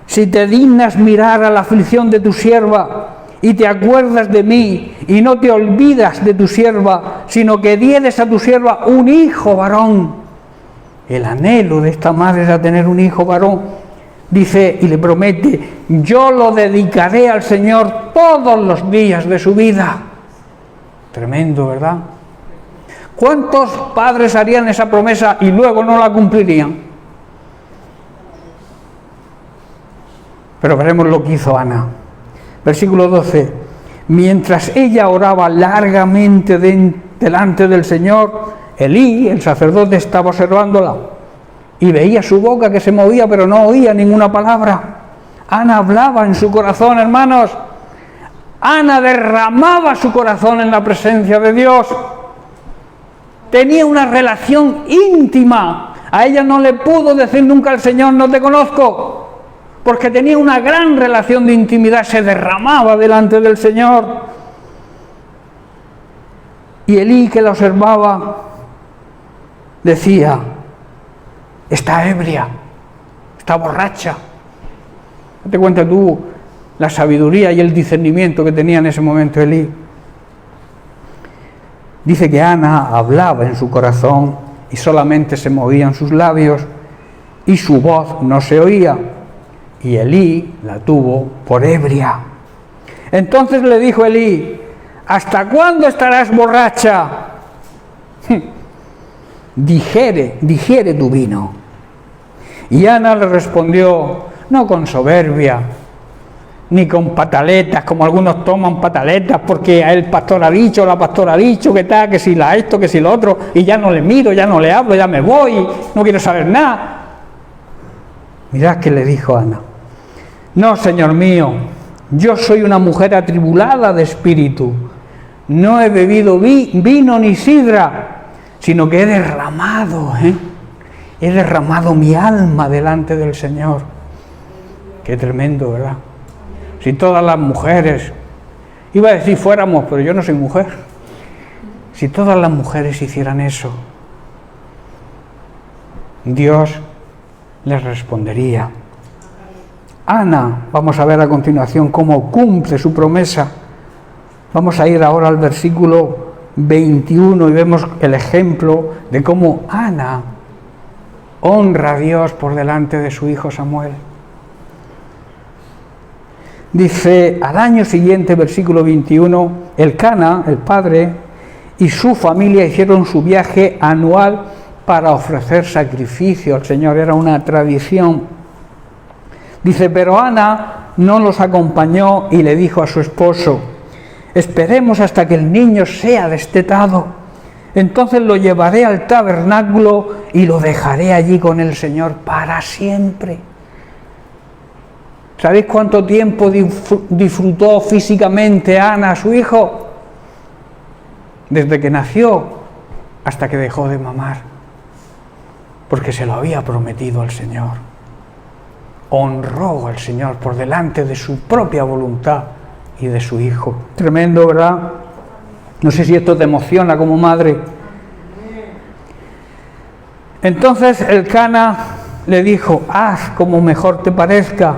si te dignas mirar a la aflicción de tu sierva y te acuerdas de mí y no te olvidas de tu sierva, sino que dieres a tu sierva un hijo varón. El anhelo de esta madre era tener un hijo varón. Dice y le promete: yo lo dedicaré al Señor todos los días de su vida. Tremendo, ¿verdad? ¿Cuántos padres harían esa promesa y luego no la cumplirían? Pero veremos lo que hizo Ana. Versículo 12. Mientras ella oraba largamente delante del Señor, Elí, el sacerdote, estaba observándola. y veía su boca que se movía, pero no oía ninguna palabra. Ana hablaba en su corazón, hermanos. Ana derramaba su corazón en la presencia de Dios. Tenía una relación íntima. A ella no le pudo decir nunca al Señor, no te conozco, porque tenía una gran relación de intimidad, se derramaba delante del Señor. Y Elí, que la observaba, decía, está ebria, está borracha. Date cuenta tú la sabiduría y el discernimiento que tenía en ese momento Elí. Dice que Ana hablaba en su corazón y solamente se movían sus labios y su voz no se oía. Y Elí la tuvo por ebria. Entonces le dijo Elí, ¿hasta cuándo estarás borracha? Digiere tu vino. Y Ana le respondió, no con soberbia, ni con pataletas, como algunos toman pataletas porque el pastor ha dicho, la pastora ha dicho, que tal, que si la esto, que si lo otro, y ya no le miro, ya no le hablo, ya me voy, no quiero saber nada. Mirad que le dijo Ana, no, Señor mío, yo soy una mujer atribulada de espíritu, no he bebido vino ni sidra, sino que he derramado mi alma delante del Señor. Qué tremendo, ¿verdad? Si todas las mujeres, iba a decir fuéramos, pero yo no soy mujer, si todas las mujeres hicieran eso, Dios les respondería. Ana, vamos a ver a continuación cómo cumple su promesa. Vamos a ir ahora al versículo 21 y vemos el ejemplo de cómo Ana honra a Dios por delante de su hijo Samuel. Dice, al año siguiente, versículo 21, Elcana, el padre, y su familia hicieron su viaje anual para ofrecer sacrificio al Señor, era una tradición. Dice, pero Ana no los acompañó y le dijo a su esposo, esperemos hasta que el niño sea destetado, entonces lo llevaré al tabernáculo y lo dejaré allí con el Señor para siempre. ¿Sabéis cuánto tiempo disfrutó físicamente Ana a su hijo? Desde que nació hasta que dejó de mamar, porque se lo había prometido al Señor. Honró al Señor por delante de su propia voluntad y de su hijo. Tremendo, ¿verdad? No sé si esto te emociona como madre. Entonces Elcana le dijo, haz como mejor te parezca,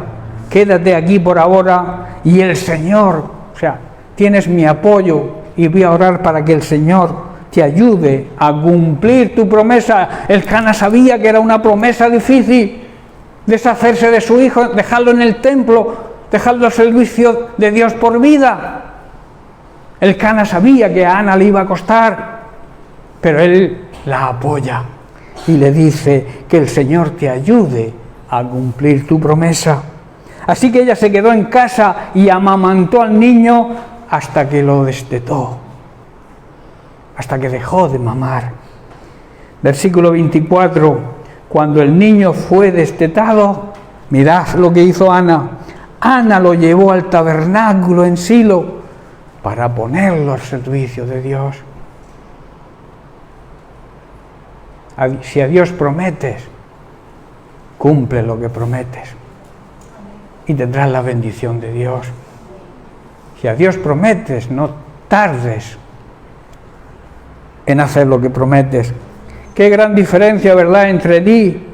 quédate aquí por ahora y el Señor, o sea, tienes mi apoyo y voy a orar para que el Señor te ayude a cumplir tu promesa. Elcana sabía que era una promesa difícil, deshacerse de su hijo, dejarlo en el templo, dejarlo al servicio de Dios por vida. Elcana sabía que a Ana le iba a costar, pero él la apoya y le dice que el Señor te ayude a cumplir tu promesa. Así que ella se quedó en casa y amamantó al niño hasta que lo destetó, hasta que dejó de mamar. Versículo 24, cuando el niño fue destetado, mirad lo que hizo Ana. Ana lo llevó al tabernáculo en Silo para ponerlo al servicio de Dios. Si a Dios prometes, cumple lo que prometes y tendrás la bendición de Dios. Si a Dios prometes, no tardes en hacer lo que prometes. Qué gran diferencia, ¿verdad?, entre Elí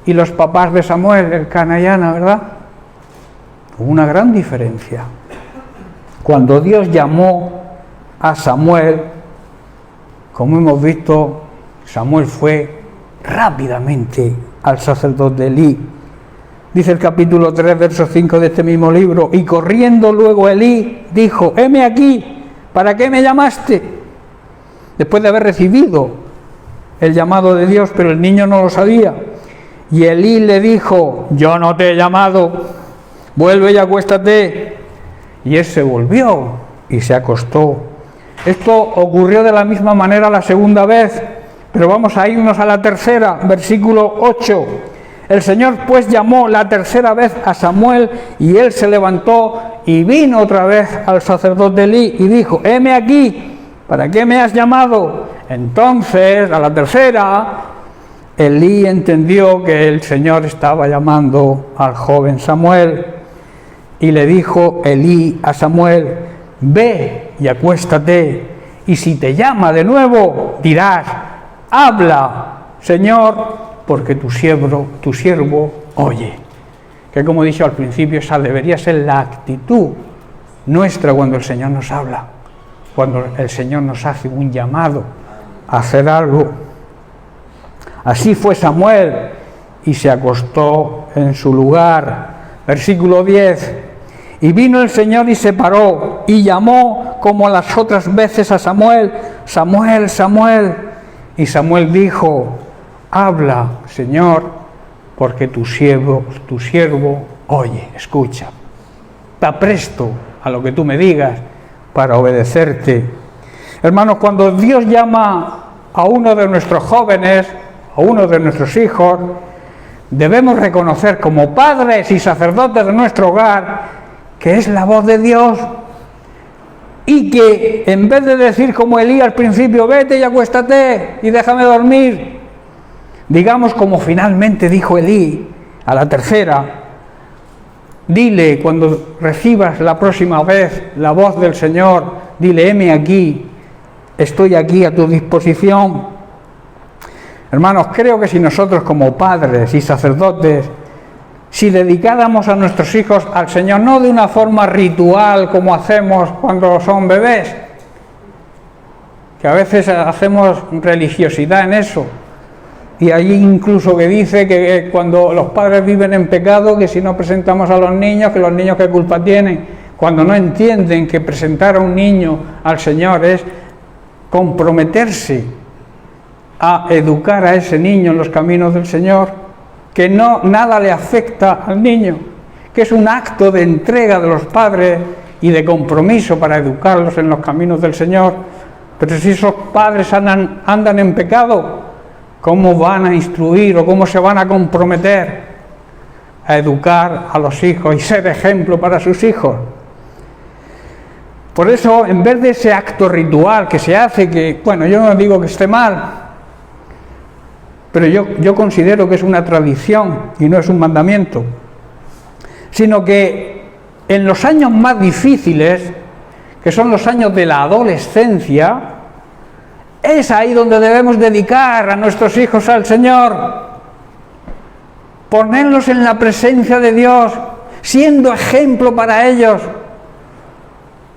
y los papás de Samuel, Elcana y Ana, ¿verdad? Hubo una gran diferencia. Cuando Dios llamó a Samuel, como hemos visto, Samuel fue rápidamente al sacerdote Elí. Dice el capítulo 3, verso 5 de este mismo libro, y corriendo luego Elí, dijo, heme aquí, ¿para qué me llamaste? Después de haber recibido el llamado de Dios, pero el niño no lo sabía. Y Elí le dijo, yo no te he llamado, vuelve y acuéstate. Y él se volvió y se acostó. Esto ocurrió de la misma manera la segunda vez, Pero vamos a irnos a la tercera, versículo 8. El Señor pues llamó la tercera vez a Samuel, y él se levantó y vino otra vez al sacerdote Elí y dijo: heme aquí, ¿para qué me has llamado? Entonces, a la tercera, Elí entendió que el Señor estaba llamando al joven Samuel, y le dijo Elí a Samuel: ve y acuéstate, y si te llama de nuevo, dirás: habla, Señor, porque tu siervo oye. Que, como he dicho al principio, esa debería ser la actitud nuestra cuando el Señor nos habla, cuando el Señor nos hace un llamado a hacer algo. Así fue Samuel, y se acostó en su lugar. Versículo 10. Y vino el Señor y se paró, y llamó como las otras veces a Samuel: Samuel, Samuel. Y Samuel dijo: habla, Señor, porque tu siervo oye, escucha. Está presto a lo que tú me digas para obedecerte. Hermanos, cuando Dios llama a uno de nuestros jóvenes, a uno de nuestros hijos, debemos reconocer como padres y sacerdotes de nuestro hogar que es la voz de Dios, y que en vez de decir como Elí al principio: vete y acuéstate y déjame dormir, digamos como finalmente dijo Elí a la tercera: dile, cuando recibas la próxima vez la voz del Señor, dile: heme aquí, estoy aquí a tu disposición. Hermanos, creo que si nosotros como padres y sacerdotes, si dedicáramos a nuestros hijos al Señor, no de una forma ritual como hacemos cuando son bebés, que a veces hacemos religiosidad en eso, y allí incluso que dice que cuando los padres viven en pecado, que si no presentamos a los niños, que los niños qué culpa tienen, cuando no entienden que presentar a un niño al Señor es comprometerse a educar a ese niño en los caminos del Señor, que nada le afecta al niño, que es un acto de entrega de los padres y de compromiso para educarlos en los caminos del Señor. Pero si esos padres andan en pecado, ¿cómo van a instruir o cómo se van a comprometer a educar a los hijos y ser ejemplo para sus hijos? Por eso, en vez de ese acto ritual que se hace, que, bueno, yo no digo que esté mal, pero yo considero que es una tradición y no es un mandamiento, sino que en los años más difíciles, que son los años de la adolescencia, es ahí donde debemos dedicar a nuestros hijos al Señor, ponerlos en la presencia de Dios, siendo ejemplo para ellos,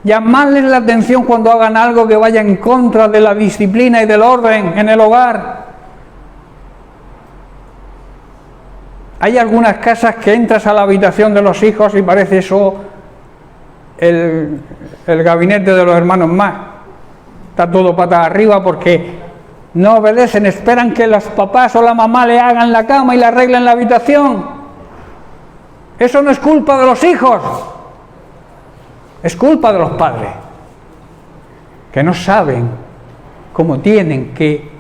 llamarles la atención cuando hagan algo que vaya en contra de la disciplina y del orden en el hogar. Hay algunas casas que entras a la habitación de los hijos y parece eso el gabinete de los hermanos más. Está todo patas arriba porque no obedecen, esperan que los papás o la mamá le hagan la cama y le arreglen la habitación. Eso no es culpa de los hijos, es culpa de los padres, que no saben cómo tienen que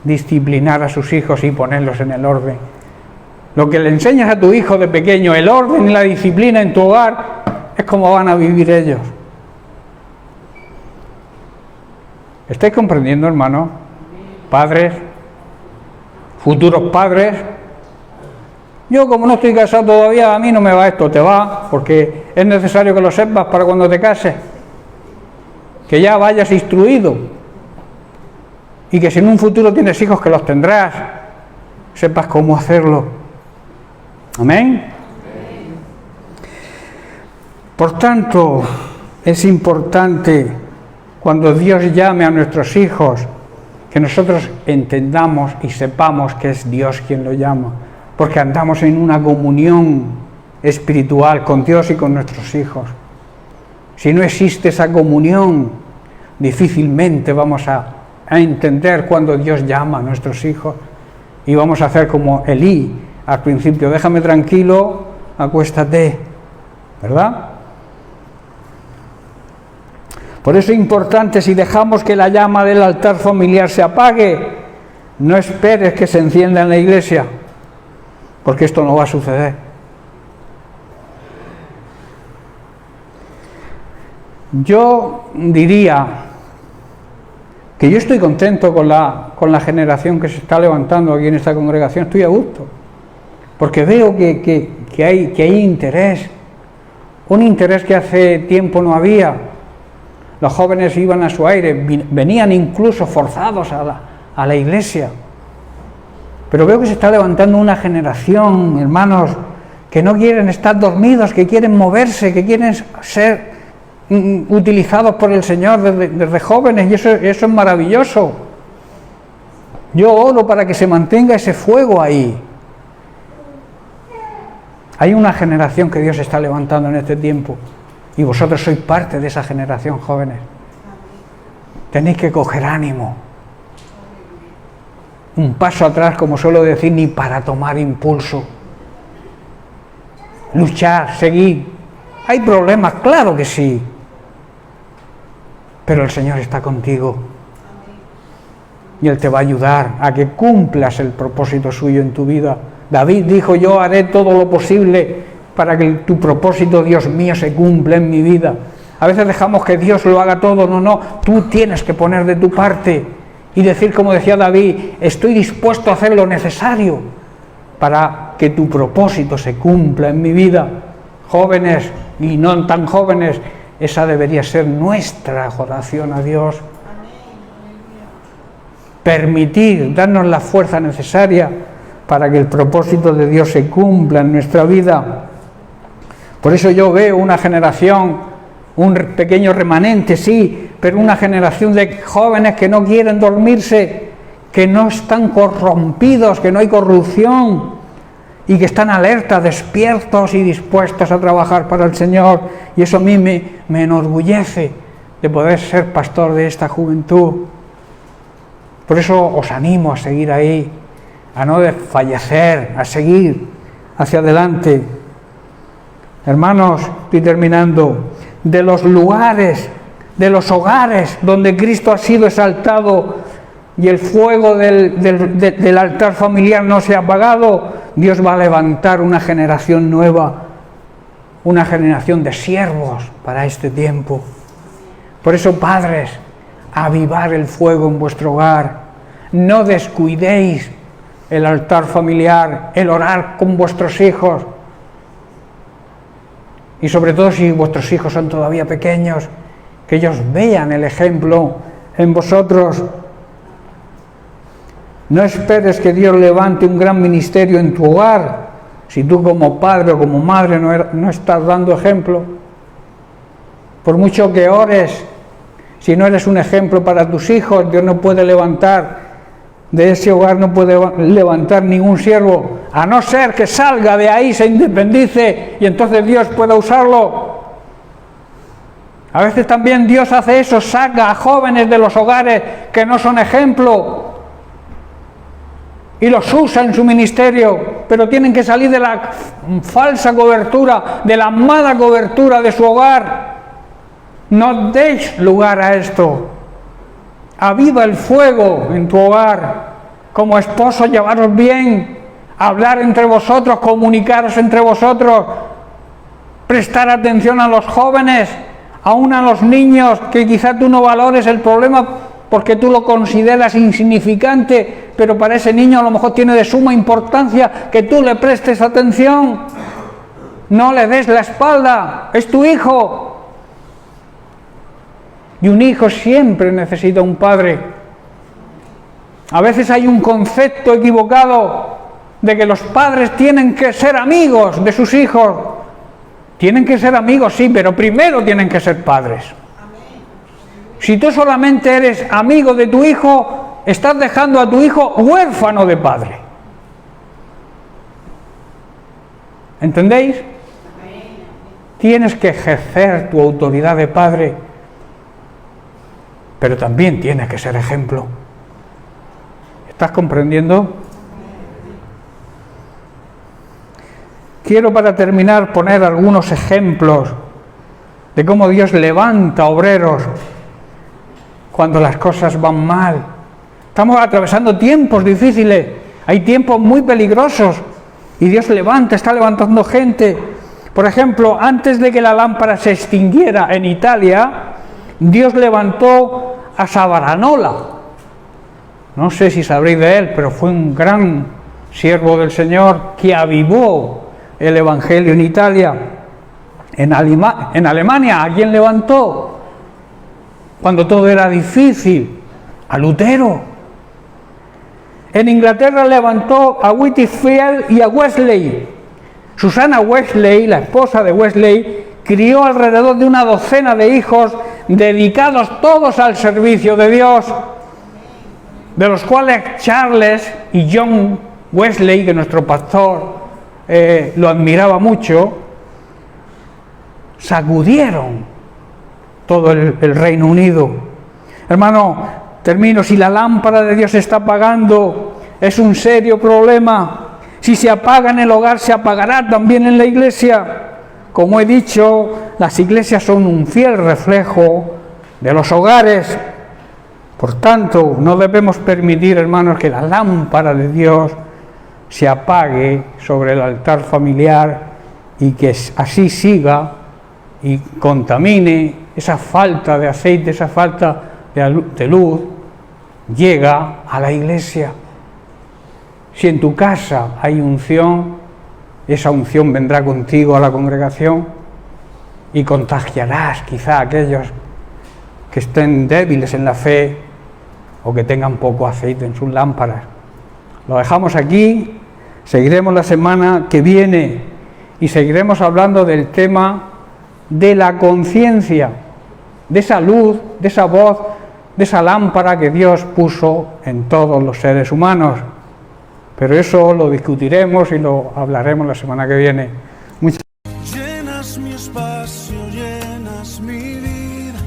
disciplinar a sus hijos y ponerlos en el orden. Lo que le enseñas a tu hijo de pequeño, el orden y la disciplina en tu hogar, es como van a vivir ellos. ¿Estáis comprendiendo, hermano? Padres, futuros padres. Yo, como no estoy casado todavía, a mí no me va esto, te va, porque es necesario que lo sepas para cuando te cases, que ya vayas instruido, y que si en un futuro tienes hijos, que los tendrás, sepas cómo hacerlo. Amén. Por tanto, es importante cuando Dios llame a nuestros hijos que nosotros entendamos y sepamos que es Dios quien lo llama, porque andamos en una comunión espiritual con Dios y con nuestros hijos. Si no existe esa comunión, difícilmente vamos a entender cuando Dios llama a nuestros hijos, y vamos a hacer como Elí al principio: déjame tranquilo, acuéstate, ¿verdad? Por eso es importante, si dejamos que la llama del altar familiar se apague, No esperes que se encienda en la iglesia, porque esto no va a suceder. Yo diría que yo estoy contento con la generación que se está levantando aquí en esta congregación, estoy a gusto, porque veo que hay interés, un interés que hace tiempo no había. Los jóvenes iban a su aire, venían incluso forzados a la iglesia, pero veo que se está levantando una generación, hermanos, que no quieren estar dormidos, que quieren moverse, que quieren ser utilizados por el Señor desde jóvenes, y eso es maravilloso. Yo oro para que se mantenga ese fuego ahí. Hay una generación que Dios está levantando en este tiempo, y vosotros sois parte de esa generación, jóvenes. Tenéis que coger ánimo. Un paso atrás, como suelo decir, ni para tomar impulso. Luchar, seguir. Hay problemas, claro que sí, pero el Señor está contigo y Él te va a ayudar a que cumplas el propósito suyo en tu vida. David dijo: yo haré todo lo posible para que tu propósito, Dios mío, se cumpla en mi vida. A veces dejamos que Dios lo haga todo. No, tú tienes que poner de tu parte y decir, como decía David: estoy dispuesto a hacer lo necesario para que tu propósito se cumpla en mi vida. Jóvenes y no tan jóvenes, esa debería ser nuestra oración a Dios. Permitir, darnos la fuerza necesaria para que el propósito de Dios se cumpla en nuestra vida. Por eso yo veo una generación, un pequeño remanente, sí, pero una generación de jóvenes que no quieren dormirse, que no están corrompidos, que no hay corrupción, y que están alertas, despiertos y dispuestos a trabajar para el Señor. Y eso a mí me enorgullece de poder ser pastor de esta juventud. Por eso os animo a seguir ahí, a no desfallecer, a seguir hacia adelante. Hermanos, estoy terminando. De los lugares, de los hogares donde Cristo ha sido exaltado y el fuego del altar familiar no se ha apagado, Dios va a levantar una generación nueva, una generación de siervos para este tiempo. Por eso, padres, avivar el fuego en vuestro hogar. No descuidéis el altar familiar, el orar con vuestros hijos. Y sobre todo si vuestros hijos son todavía pequeños, que ellos vean el ejemplo en vosotros. No esperes que Dios levante un gran ministerio en tu hogar si tú como padre o como madre no estás dando ejemplo. Por mucho que ores, si no eres un ejemplo para tus hijos, Dios no puede levantar, de ese hogar no puede levantar ningún siervo, a no ser que salga de ahí, se independice y entonces Dios pueda usarlo. A veces también Dios hace eso, saca a jóvenes de los hogares que no son ejemplo y los usa en su ministerio, pero tienen que salir de la falsa cobertura, de la mala cobertura de su hogar. No deis lugar a esto. Aviva el fuego en tu hogar. Como esposos, llevaros bien, hablar entre vosotros, comunicaros entre vosotros, prestar atención a los jóvenes, aún a los niños, que quizá tú no valores el problema porque tú lo consideras insignificante, pero para ese niño a lo mejor tiene de suma importancia que tú le prestes atención. No le des la espalda, es tu hijo. Y un hijo siempre necesita un padre. A veces hay un concepto equivocado de que los padres tienen que ser amigos de sus hijos. Tienen que ser amigos, sí, pero primero tienen que ser padres. Si tú solamente eres amigo de tu hijo, estás dejando a tu hijo huérfano de padre. ¿Entendéis? Tienes que ejercer tu autoridad de padre, pero también tienes que ser ejemplo. ¿Estás comprendiendo? Quiero, para terminar, poner algunos ejemplos de cómo Dios levanta obreros cuando las cosas van mal, Estamos atravesando tiempos difíciles, hay tiempos muy peligrosos y Dios está levantando gente. Por ejemplo, antes de que la lámpara se extinguiera en Italia, Dios levantó a Savonarola. No sé si sabréis de él, pero fue un gran siervo del Señor que avivó el Evangelio en Italia. En Alemania, ¿a quién levantó? Cuando todo era difícil, a Lutero. En Inglaterra levantó a Whitefield y a Wesley. Susana Wesley, la esposa de Wesley, crió alrededor de una docena de hijos dedicados todos al servicio de Dios, de los cuales Charles y John Wesley, que nuestro pastor lo admiraba mucho, sacudieron todo el Reino Unido. Hermano, termino, si la lámpara de Dios se está apagando, es un serio problema. Si se apaga en el hogar, se apagará también en la iglesia. Como he dicho, las iglesias son un fiel reflejo de los hogares. Por tanto, no debemos permitir, hermanos, que la lámpara de Dios se apague sobre el altar familiar y que así siga y contamine esa falta de aceite, esa falta de luz, llega a la iglesia. Si en tu casa hay unción, esa unción vendrá contigo a la congregación y contagiarás quizá a aquellos que estén débiles en la fe o que tengan poco aceite en sus lámparas. Lo dejamos aquí, seguiremos la semana que viene y seguiremos hablando del tema de la conciencia, de esa luz, de esa voz, de esa lámpara que Dios puso en todos los seres humanos. Pero eso lo discutiremos y lo hablaremos la semana que viene. Llenas mi espacio, llenas mi vida,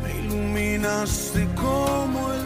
me iluminaste como el